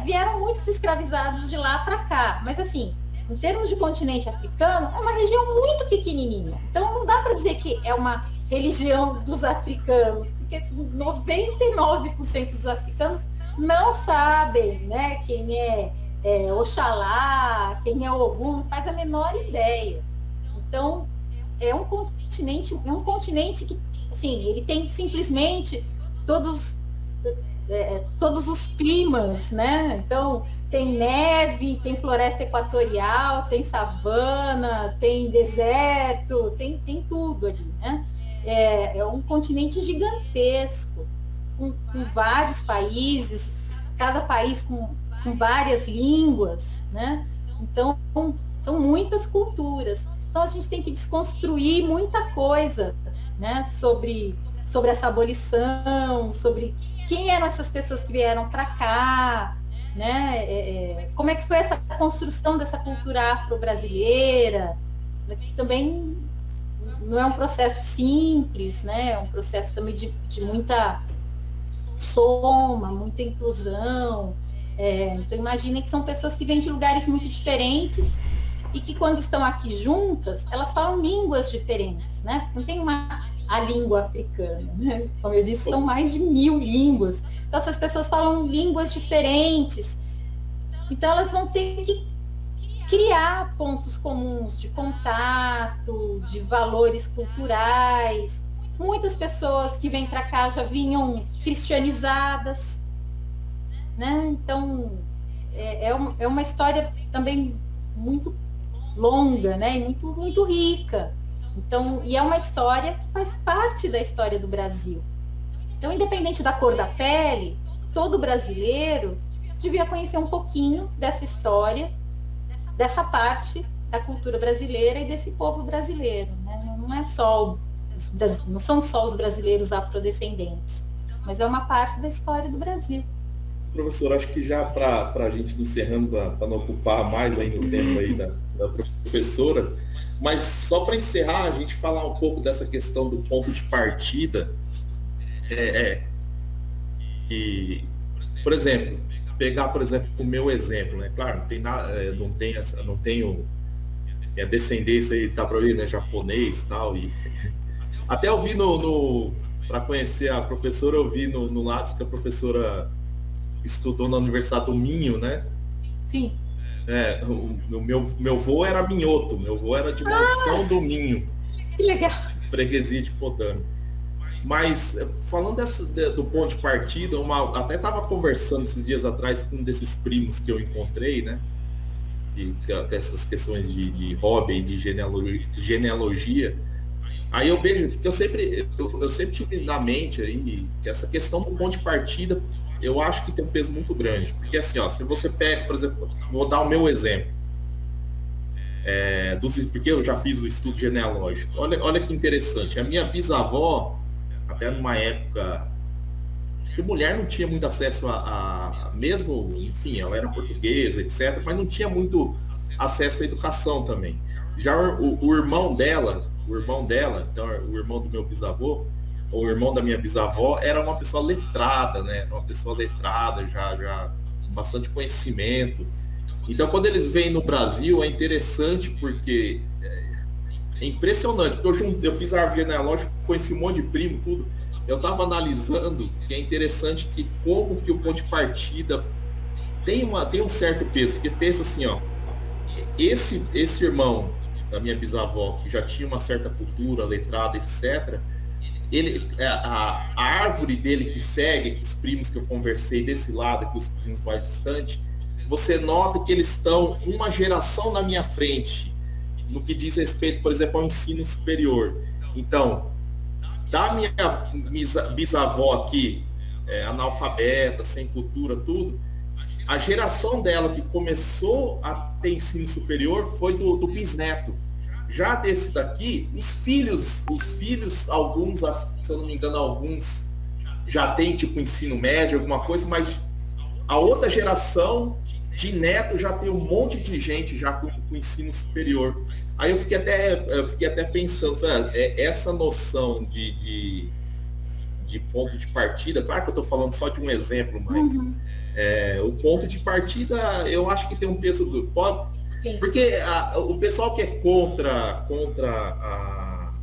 vieram muitos escravizados de lá para cá, mas assim, em termos de continente africano, é uma região muito pequenininha. Então, não dá para dizer que é uma religião dos africanos, porque 99% dos africanos não sabem, né, quem é Oxalá, quem é Ogum, não faz a menor ideia. Então, é um continente que, assim, ele tem simplesmente todos os climas, né? Então, tem neve, tem floresta equatorial, tem savana, tem deserto, tem tudo ali, né? É um continente gigantesco, com vários países, cada país com várias línguas, né? Então, são muitas culturas. Então, a gente tem que desconstruir muita coisa, né? Sobre essa abolição, sobre quem eram essas pessoas que vieram para cá, né? Como é que foi essa construção dessa cultura afro-brasileira, que também não é um processo simples, né? É um processo também de muita soma, muita inclusão. Então, imaginem que são pessoas que vêm de lugares muito diferentes e que, quando estão aqui juntas, elas falam línguas diferentes, né? Não tem a língua africana, né? Como eu disse, são mais de 1000 línguas. Então, essas pessoas falam línguas diferentes. Então, elas vão ter que criar pontos comuns de contato, de valores culturais. Muitas pessoas que vêm para cá já vinham cristianizadas, né? Então, é uma história também muito longa, né? E muito rica. Então, e é uma história que faz parte da história do Brasil. Então, independente da cor da pele, todo brasileiro devia conhecer um pouquinho dessa história, dessa parte da cultura brasileira e desse povo brasileiro, né? Não são só os brasileiros afrodescendentes, mas é uma parte da história do Brasil. Professor, acho que já para a gente encerrando, para não ocupar mais aí no tempo aí da professora, mas só para encerrar, a gente falar um pouco dessa questão do ponto de partida, que, por exemplo, pegar, por exemplo, o meu exemplo, né? Claro, não tem nada, não tenho minha descendência aí, tá para ver, né? Japonês e tal, e até eu vi para conhecer a professora, eu vi no Lattes que a professora estudou na Universidade do Minho, né? Sim. O meu avô era minhoto, meu avô era de Monção do Minho. Que legal. Freguesia de Podame. Mas, falando do ponto de partida, até estava conversando esses dias atrás com um desses primos que eu encontrei, né? Essas questões de hobby e de genealogia. Aí eu vejo que eu sempre tive na mente aí que essa questão do ponto de partida, eu acho que tem um peso muito grande. Porque assim, se você pega, por exemplo, vou dar o meu exemplo. Porque eu já fiz o estudo genealógico. Olha que interessante. A minha bisavó, até numa época que mulher não tinha muito acesso a mesmo, enfim, ela era portuguesa, etc., mas não tinha muito acesso à educação também. Já o irmão dela, então o irmão do meu bisavô, ou o irmão da minha bisavó, era uma pessoa letrada, né? Uma pessoa letrada, já com bastante conhecimento. Então, quando eles vêm no Brasil, é interessante porque é impressionante, porque eu fiz a árvore genealógica, conheci um monte de primo, tudo. Eu estava analisando que é interessante que como que o ponto de partida tem um certo peso, porque pensa assim, esse irmão da minha bisavó, que já tinha uma certa cultura, letrada, etc., a árvore dele que segue, os primos que eu conversei desse lado, que os primos mais distantes, você nota que eles estão uma geração na minha frente, no que diz respeito, por exemplo, ao ensino superior. Então, da minha bisavó aqui, analfabeta, sem cultura, tudo, a geração dela que começou a ter ensino superior foi do bisneto. Já desse daqui, os filhos, alguns, se eu não me engano, alguns já tem tipo ensino médio, alguma coisa, mas a outra geração de neto já tem um monte de gente já com ensino superior. Aí eu fiquei até pensando, essa noção de ponto de partida, claro que eu estou falando só de um exemplo, mas o ponto de partida eu acho que tem um peso porque o pessoal que é contra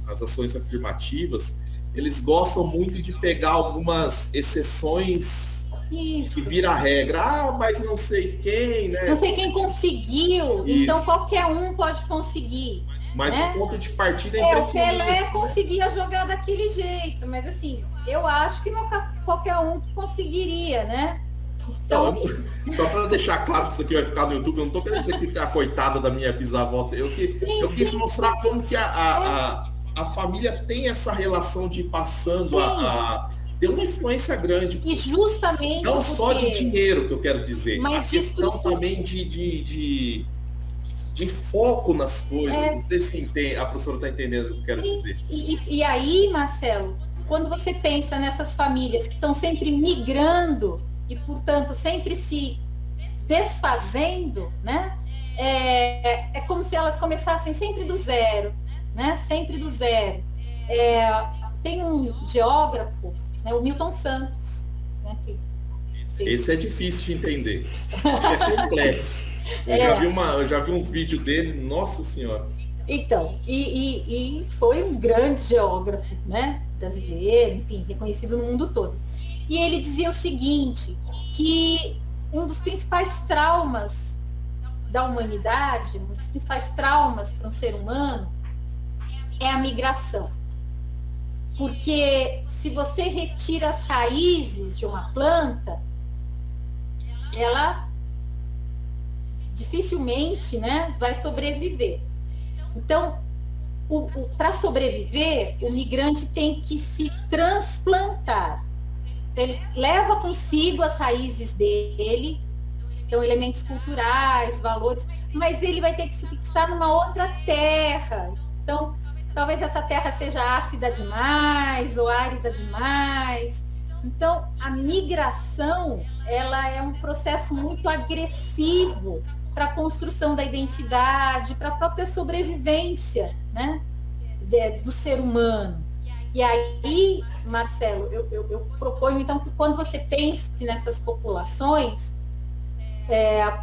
as ações afirmativas, eles gostam muito de pegar algumas exceções. Isso. Que vira a regra, mas não sei quem, né? Não sei quem conseguiu, isso. Então qualquer um pode conseguir. Mas né? O ponto de partida é impressionante. O Pelé conseguia jogar daquele jeito, mas assim, eu acho que não é qualquer um que conseguiria, né? Então... Não, só para deixar claro que isso aqui vai ficar no YouTube, eu não estou querendo dizer que a coitada da minha bisavó, eu quis mostrar como que a família tem essa relação de ir passando tem uma influência grande. E justamente não só de dinheiro, que eu quero dizer, mas a questão também de foco nas coisas. Não sei se a professora está entendendo o que eu quero dizer. E aí, Marcelo, quando você pensa nessas famílias que estão sempre migrando e, portanto, sempre se desfazendo, né? É como se elas começassem sempre do zero, né? Sempre do zero. Tem um geógrafo, o Milton Santos, né, esse é difícil de entender, é complexo. Eu já vi uns vídeos dele, nossa senhora. Então, e foi um grande geógrafo, né, brasileiro, enfim, reconhecido no mundo todo. E ele dizia o seguinte, que um dos principais traumas da humanidade, um dos principais traumas para um ser humano, é a migração. Porque se você retira as raízes de uma planta, ela dificilmente, né, vai sobreviver. Então, para sobreviver, o migrante tem que se transplantar. Ele leva consigo as raízes dele, então elementos culturais, valores, mas ele vai ter que se fixar numa outra terra. Então, talvez essa terra seja ácida demais ou árida demais. Então, a migração, ela é um processo muito agressivo para a construção da identidade, para a própria sobrevivência, né, do ser humano. E aí, Marcelo, eu proponho, então, que quando você pense nessas populações,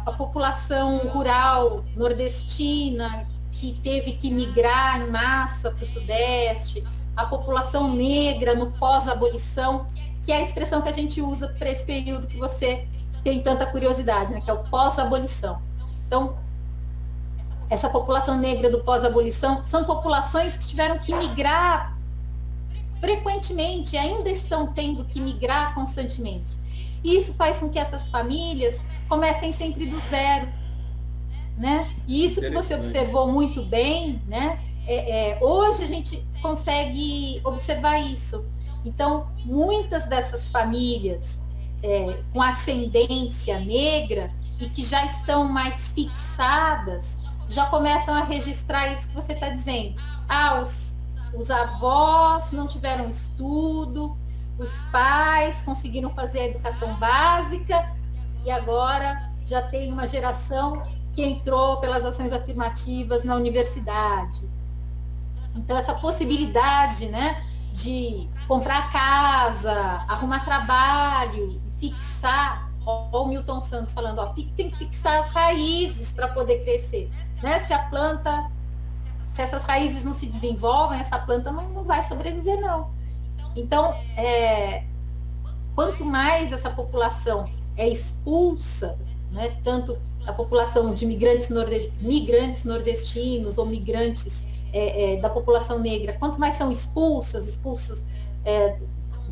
a população rural nordestina, que teve que migrar em massa para o Sudeste, a população negra no pós-abolição, que é a expressão que a gente usa para esse período que você tem tanta curiosidade, né, que é o pós-abolição. Então, essa população negra do pós-abolição são populações que tiveram que migrar frequentemente, ainda estão tendo que migrar constantemente. E isso faz com que essas famílias comecem sempre do zero, né? E isso que você observou muito bem, né? Hoje a gente consegue observar isso. Então, muitas dessas famílias com ascendência negra e que já estão mais fixadas, já começam a registrar isso que você está dizendo. Os avós não tiveram estudo, os pais conseguiram fazer a educação básica e agora já tem uma geração que entrou pelas ações afirmativas na universidade. Então, essa possibilidade, né, de comprar casa, arrumar trabalho, fixar, o Milton Santos falando, tem que fixar as raízes para poder crescer, né? Se essas raízes não se desenvolvem, essa planta não vai sobreviver, não. Então, quanto mais essa população é expulsa, né, tanto a população de migrantes nordestinos ou migrantes da população negra, quanto mais são expulsas,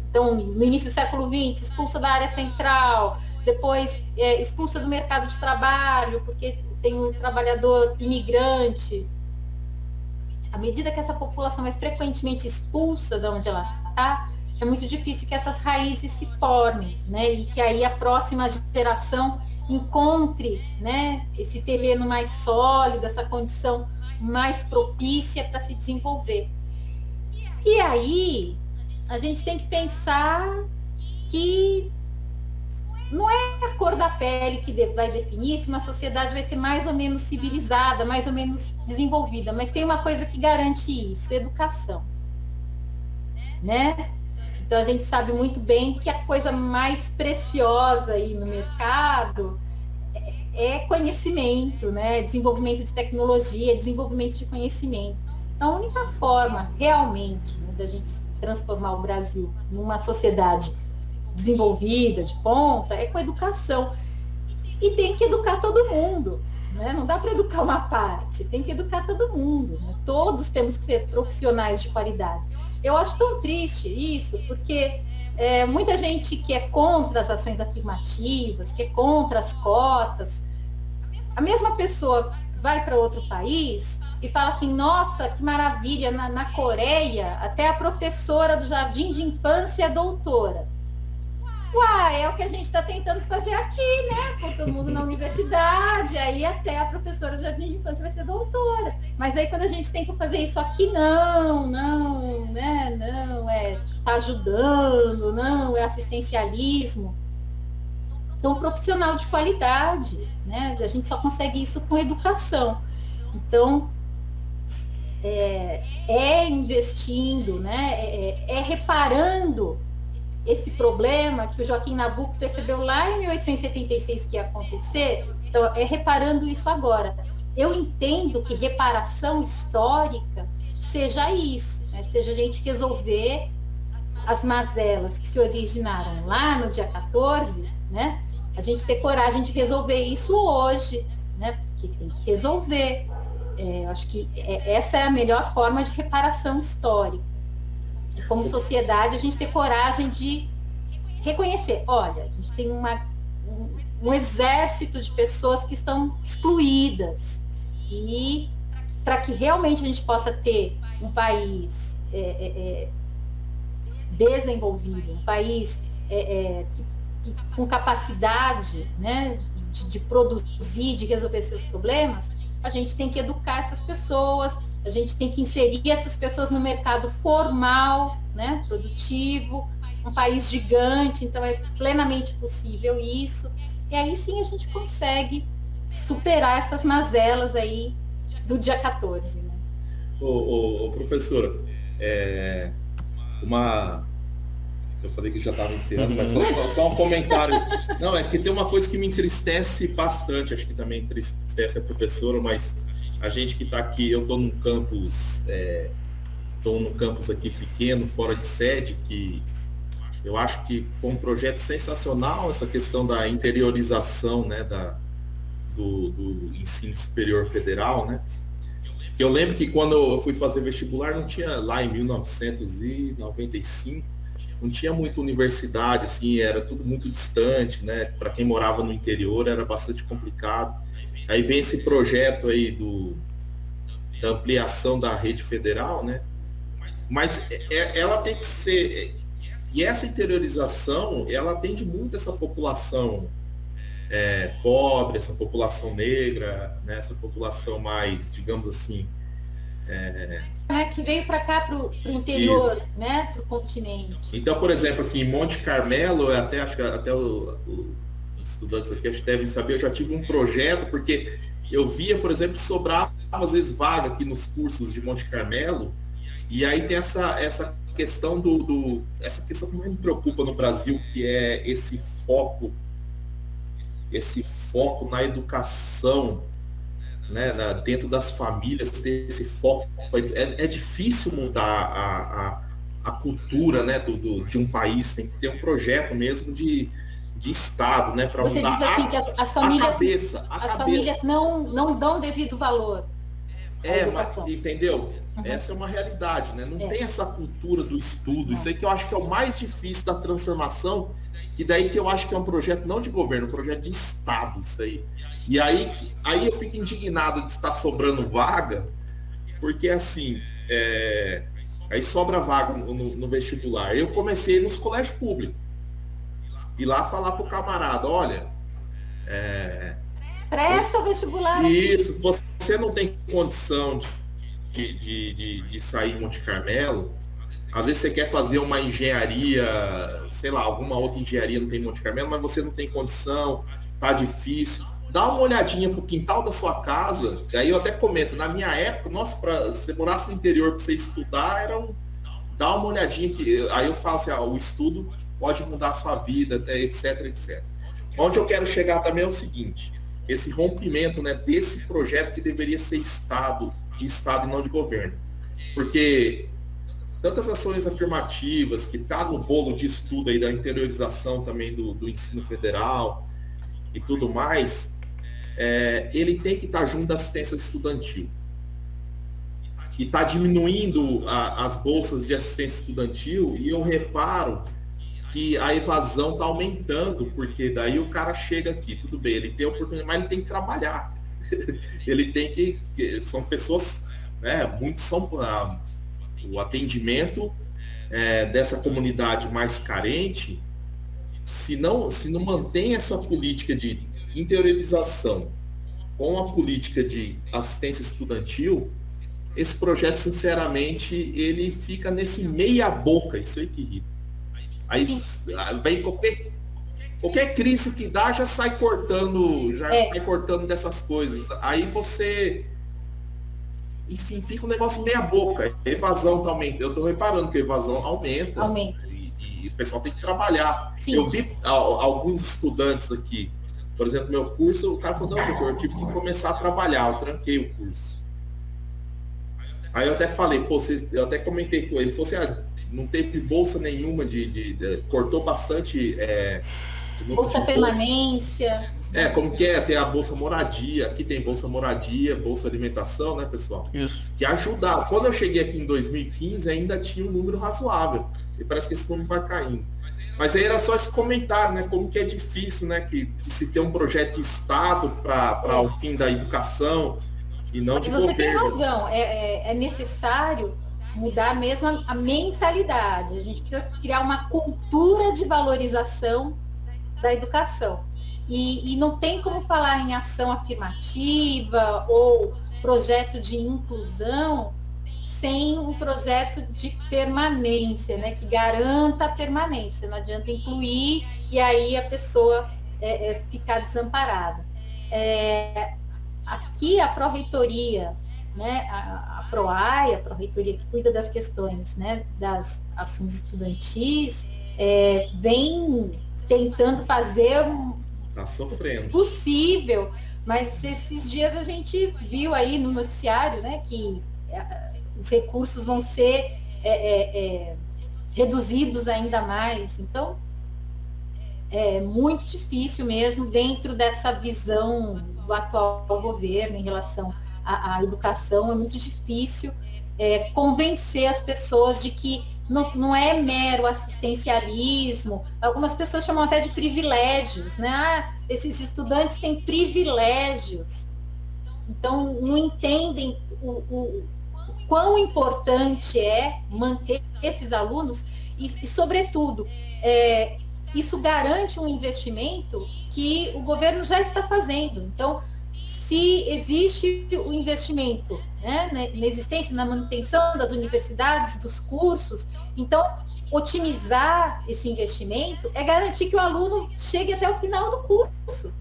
então, no início do século XX, expulsa da área central, depois expulsa do mercado de trabalho, porque tem um trabalhador imigrante. À medida que essa população é frequentemente expulsa de onde ela está, é muito difícil que essas raízes se formem, né? E que aí a próxima geração encontre, né, esse terreno mais sólido, essa condição mais propícia para se desenvolver. E aí a gente tem que pensar que não é a cor da pele que vai definir se uma sociedade vai ser mais ou menos civilizada, mais ou menos desenvolvida, mas tem uma coisa que garante isso: educação, né? Então a gente sabe muito bem que a coisa mais preciosa aí no mercado é conhecimento, né? Desenvolvimento de tecnologia, desenvolvimento de conhecimento. Então, a única forma realmente, né, da gente transformar o Brasil numa sociedade desenvolvida, de ponta, é com a educação. E tem que educar todo mundo, né? Não dá para educar uma parte, tem que educar todo mundo, né? Todos temos que ser profissionais de qualidade. Eu acho tão triste isso, porque muita gente que é contra as ações afirmativas, que é contra as cotas, a mesma pessoa vai para outro país e fala assim: nossa, que maravilha, na Coreia até a professora do jardim de infância é doutora. É o que a gente está tentando fazer aqui, né? Com todo mundo na universidade, aí até a professora do jardim de infância vai ser doutora. Mas aí quando a gente tem que fazer isso aqui, tá ajudando, não, é assistencialismo. Então, profissional de qualidade, né? A gente só consegue isso com educação. Então, investindo, né? Reparando esse problema que o Joaquim Nabuco percebeu lá em 1876 que ia acontecer. Então, reparando isso agora. Eu entendo que reparação histórica seja isso, né? Seja a gente resolver as mazelas que se originaram lá no dia 14, né? A gente ter coragem de resolver isso hoje, né? que tem que resolver. Acho que essa é a melhor forma de reparação histórica. E como sociedade, a gente ter coragem de reconhecer, olha, a gente tem um exército de pessoas que estão excluídas. E para que realmente a gente possa ter um país desenvolvido, um país com capacidade, né, de produzir, de resolver seus problemas, a gente tem que educar essas pessoas, a gente tem que inserir essas pessoas no mercado formal, né, produtivo, um país gigante, então é plenamente possível isso. E aí sim a gente consegue superar essas mazelas aí do dia 14. Né? Professora, eu falei que já estava encerrando, mas só um comentário. Não, é que tem uma coisa que me entristece bastante, acho que também entristece a professora, mas a gente que está aqui, eu estou num campus aqui pequeno, fora de sede, que eu acho que foi um projeto sensacional, essa questão da interiorização, né, do ensino superior federal, né? Eu lembro que quando eu fui fazer vestibular, não tinha, lá em 1995, não tinha muita universidade, assim, era tudo muito distante, né? Para quem morava no interior era bastante complicado. Aí vem esse projeto aí da ampliação da rede federal, né? Mas ela tem que ser... E essa interiorização, ela atende muito essa população pobre, essa população negra, né? Essa população mais, digamos assim... que veio para cá, para o interior, Isso. né? Para o continente. Então, por exemplo, aqui em Monte Carmelo, acho que até os estudantes aqui acho que devem saber, eu já tive um projeto, porque eu via, por exemplo, que sobrava às vezes vaga aqui nos cursos de Monte Carmelo, e aí tem essa questão essa questão que mais me preocupa no Brasil, que é esse foco na educação, né, dentro das famílias, ter esse foco. É difícil mudar a cultura, né, de um país, tem que ter um projeto mesmo de Estado, né, para mudar. Você diz assim que as famílias não dão devido valor. Mas, entendeu? Uhum. Essa é uma realidade, né? Não tem essa cultura do estudo. Isso aí que eu acho que é o mais difícil da transformação, que daí que eu acho que é um projeto não de governo, um projeto de Estado, isso aí. E aí eu fico indignado de estar sobrando vaga, porque assim, aí sobra vaga no vestibular. Eu comecei nos colégios públicos. E lá falar pro camarada, olha, presta o vestibular. Isso, você não tem condição de sair em Monte Carmelo, às vezes você quer fazer uma engenharia, sei lá, alguma outra engenharia não tem Monte Carmelo, mas você não tem condição, tá difícil. Dá uma olhadinha pro quintal da sua casa, e aí eu até comento, na minha época, nossa, para você morasse no interior para você estudar, dá uma olhadinha, aí eu falo assim, o estudo pode mudar a sua vida, etc, etc. Onde eu quero chegar também é o seguinte, esse rompimento, né, desse projeto que deveria ser de Estado e não de governo. Porque tantas ações afirmativas que está no bolo de estudo aí da interiorização também do ensino federal e tudo mais, ele tem que estar junto da assistência estudantil. E está diminuindo as bolsas de assistência estudantil, e eu reparo que a evasão está aumentando, porque daí o cara chega aqui, tudo bem, ele tem oportunidade, mas ele tem que trabalhar. Ele tem que... São pessoas, né, muitos são... o atendimento dessa comunidade mais carente, se não mantém essa política de interiorização com a política de assistência estudantil, esse projeto, sinceramente, ele fica nesse meia boca, isso aí que irrita. Aí vem qualquer crise que dá, já sai cortando dessas coisas. Aí você, enfim, fica um negócio meia boca. A evasão tá aumentando. Eu estou reparando que a evasão aumenta. E o pessoal tem que trabalhar. Sim. Eu vi alguns estudantes aqui, por exemplo, meu curso, o cara falou, não, professor, eu tive que começar a trabalhar, eu tranquei o curso. Aí eu até falei, eu até comentei com ele falou assim, não teve bolsa nenhuma, cortou bastante Bolsa Permanência. Como que é? Tem a Bolsa Moradia, aqui tem Bolsa Moradia, Bolsa Alimentação, né, pessoal? Isso. Que ajudava. Quando eu cheguei aqui em 2015, ainda tinha um número razoável. E parece que esse número vai caindo. Mas aí era só esse comentário, né? Como que é difícil, né? Que se tem um projeto de Estado para o fim da educação e não de Mas você tem governo. razão. É necessário mudar mesmo a mentalidade. A gente precisa criar uma cultura de valorização da educação. E não tem como falar em ação afirmativa ou projeto de inclusão sem um projeto de permanência, né, que garanta a permanência. Não adianta incluir e aí a pessoa ficar desamparada. Aqui a Pró-Reitoria, né, a PROAI, a Pró-Reitoria que cuida das questões, né, das ações estudantis, vem tentando fazer Tá sofrendo. possível, mas esses dias a gente viu aí no noticiário, né, que os recursos vão ser reduzidos ainda mais. Então, é muito difícil mesmo, dentro dessa visão do atual governo em relação à educação, é muito difícil convencer as pessoas de que não é mero assistencialismo. Algumas pessoas chamam até de privilégios, né? Esses estudantes têm privilégios. Então, não entendem o quão importante é manter esses alunos e sobretudo, isso garante um investimento que o governo já está fazendo. Então, se existe o investimento, né, na existência, na manutenção das universidades, dos cursos, então, otimizar esse investimento é garantir que o aluno chegue até o final do curso.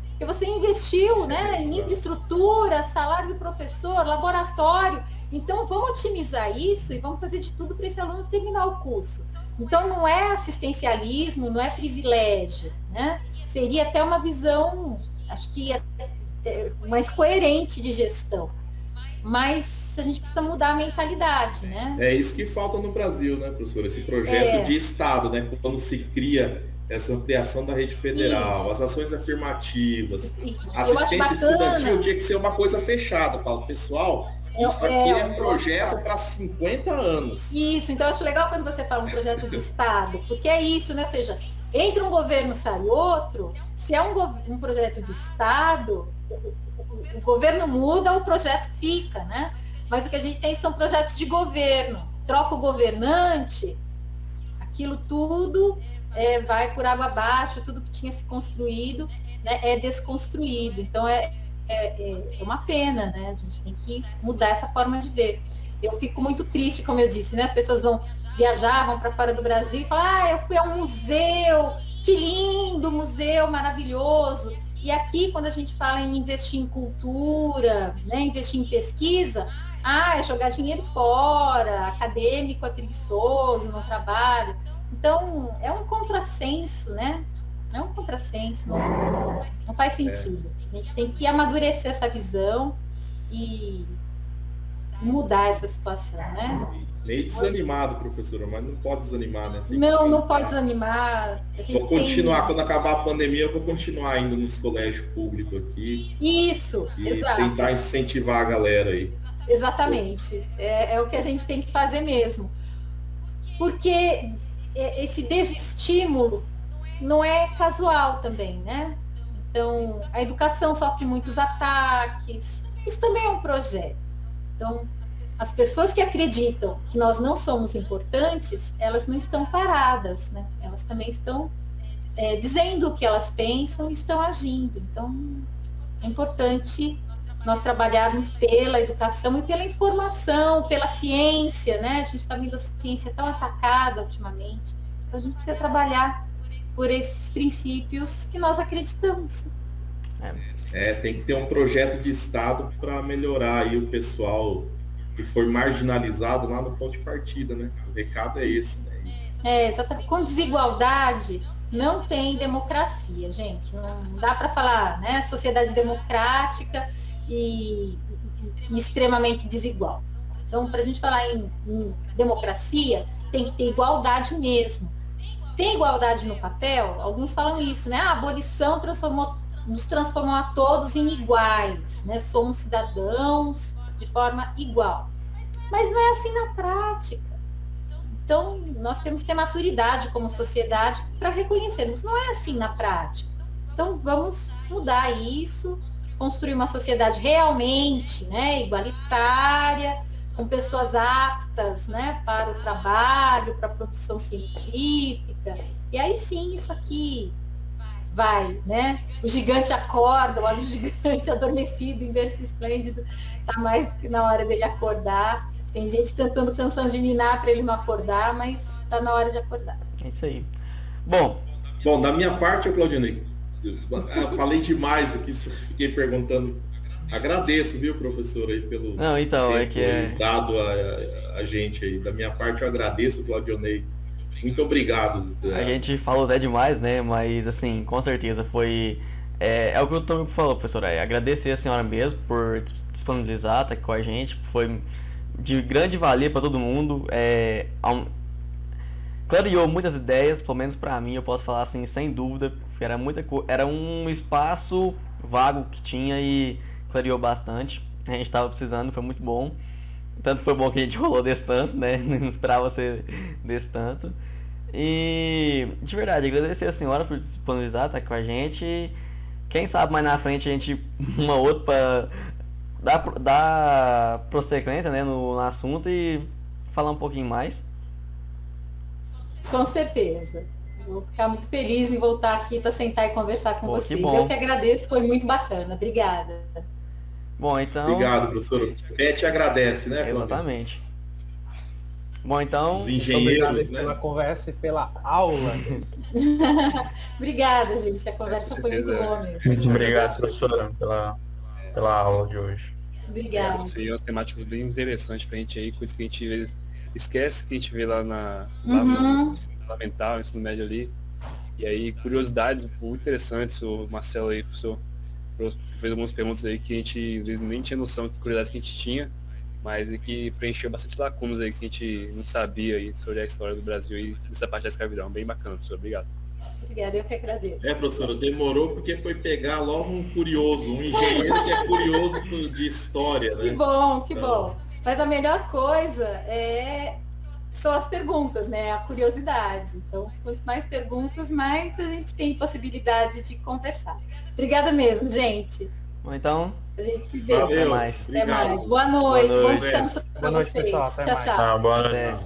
Porque você investiu, né, em infraestrutura, salário do professor, laboratório. Então, vamos otimizar isso e vamos fazer de tudo para esse aluno terminar o curso. Então, não é assistencialismo, não é privilégio, né? Seria até uma visão, acho que mais coerente de gestão. Mas a gente precisa mudar a mentalidade, né? É isso que falta no Brasil, né, professora? Esse projeto de Estado, né? Quando se cria essa ampliação da rede federal, Isso. As ações afirmativas, Isso. assistência estudantil, tinha que ser uma coisa fechada. Eu falo, pessoal, isso aqui é um projeto para 50 anos. Isso, então eu acho legal quando você fala um projeto de Estado, porque é isso, né? Ou seja, entre um governo sai outro, se é um projeto de Estado, o governo muda, o projeto fica, né? Mas o que a gente tem são projetos de governo. Troca o governante, aquilo tudo vai por água abaixo, tudo que tinha se construído, né, é desconstruído. Então é uma pena, né? A gente tem que mudar essa forma de ver. Eu fico muito triste, como eu disse, né? As pessoas vão viajar, vão para fora do Brasil e falam, eu fui a um museu, que lindo, museu maravilhoso. E aqui, quando a gente fala em investir em cultura, né, investir em pesquisa, é jogar dinheiro fora, acadêmico é preguiçoso, não trabalha. Então, é um contrassenso, né? É um contrassenso, não faz sentido. A gente tem que amadurecer essa visão e mudar essa situação, né? Meio desanimado, professora, mas não pode desanimar, né? Não pode desanimar. Vou continuar, quando acabar a pandemia, eu vou continuar indo nos colégios públicos aqui. Isso, e exato. tentar incentivar a galera aí. Exatamente. É o que a gente tem que fazer mesmo. Porque esse desestímulo não é casual também, né? Então, a educação sofre muitos ataques. Isso também é um projeto. Então, as pessoas que acreditam que nós não somos importantes, elas não estão paradas, né? Elas também estão dizendo o que elas pensam e estão agindo. Então, é importante nós trabalharmos pela educação e pela informação, pela ciência, né? A gente está vendo a ciência tão atacada ultimamente. Então, a gente precisa trabalhar por esses princípios que nós acreditamos. Tem que ter um projeto de Estado para melhorar aí o pessoal que foi marginalizado lá no ponto de partida, né? O recado é esse, né? Exatamente. Com desigualdade não tem democracia, gente. Não dá para falar, né? Sociedade democrática e extremamente desigual. Então, para a gente falar em democracia, tem que ter igualdade mesmo. tem igualdade no papel, alguns falam isso, né? A abolição nos transformou a todos em iguais, né? Somos cidadãos de forma igual. Mas não é assim na prática. Então, nós temos que ter maturidade como sociedade para reconhecermos. Não é assim na prática. Então, vamos mudar isso, construir uma sociedade realmente, né, igualitária, com pessoas aptas, né, para o trabalho, para a produção científica. E aí sim, isso aqui vai, né? O gigante acorda, o gigante adormecido em berço esplêndido, está mais do que na hora dele acordar. Tem gente cantando canção de ninar para ele não acordar, mas está na hora de acordar. É isso aí. Bom, da minha parte, Claudinei, eu falei demais aqui, fiquei perguntando. Agradeço, viu, professor, aí pelo não, então, tempo dado a gente aí. Da minha parte, eu agradeço, Claudionei. Muito obrigado. A gente falou até demais, né? Mas, assim, com certeza foi... É o que o Tom falou, professor. Agradecer a senhora mesmo por disponibilizar, estar aqui com a gente. Foi de grande valia para todo mundo. Clareou muitas ideias, pelo menos para mim, eu posso falar assim, sem dúvida. Era um espaço vago que tinha e clareou bastante. A gente estava precisando, foi muito bom. Tanto foi bom que a gente rolou desse tanto, né? Não esperava ser desse tanto. E, de verdade, agradecer a senhora por disponibilizar, estar aqui com a gente. Quem sabe mais na frente a gente, uma outra, para dar prossequência, né, no assunto e falar um pouquinho mais. Com certeza. Vou ficar muito feliz em voltar aqui para sentar e conversar com vocês. Que bom. Eu que agradeço, foi muito bacana. Obrigada. Bom, então... Obrigado, professor. Te agradece, né, Cláudio? Exatamente. Bom, então... Os engenheiros, obrigado pela conversa e pela aula. Obrigada, gente. A conversa foi muito boa mesmo. Muito obrigado, professora, pela aula de hoje. Obrigada. Você umas temáticas bem interessantes pra gente aí, coisa que a gente esquece que a gente vê lá no ensino fundamental, no ensino médio ali. E aí, curiosidades muito interessantes. O Marcelo aí, professor, fez algumas perguntas aí que a gente às vezes nem tinha noção que curiosidades que a gente tinha, mas que preencheu bastante lacunas aí que a gente não sabia aí sobre a história do Brasil e dessa parte da escravidão. Bem bacana, professor. Obrigado. Obrigada, eu que agradeço. Professora, demorou porque foi pegar logo um curioso, um engenheiro que é curioso de história, né? Que bom. Mas a melhor coisa são as perguntas, né? A curiosidade. Então, quanto mais perguntas, mais a gente tem possibilidade de conversar. Obrigada mesmo, gente. Bom, então... A gente se vê. Valeu. Até mais. Até mais. Boa noite. Bom descanso para Boa noite, vocês. pessoal. Até Tchau, mais. tchau. Boa noite, É. pessoal.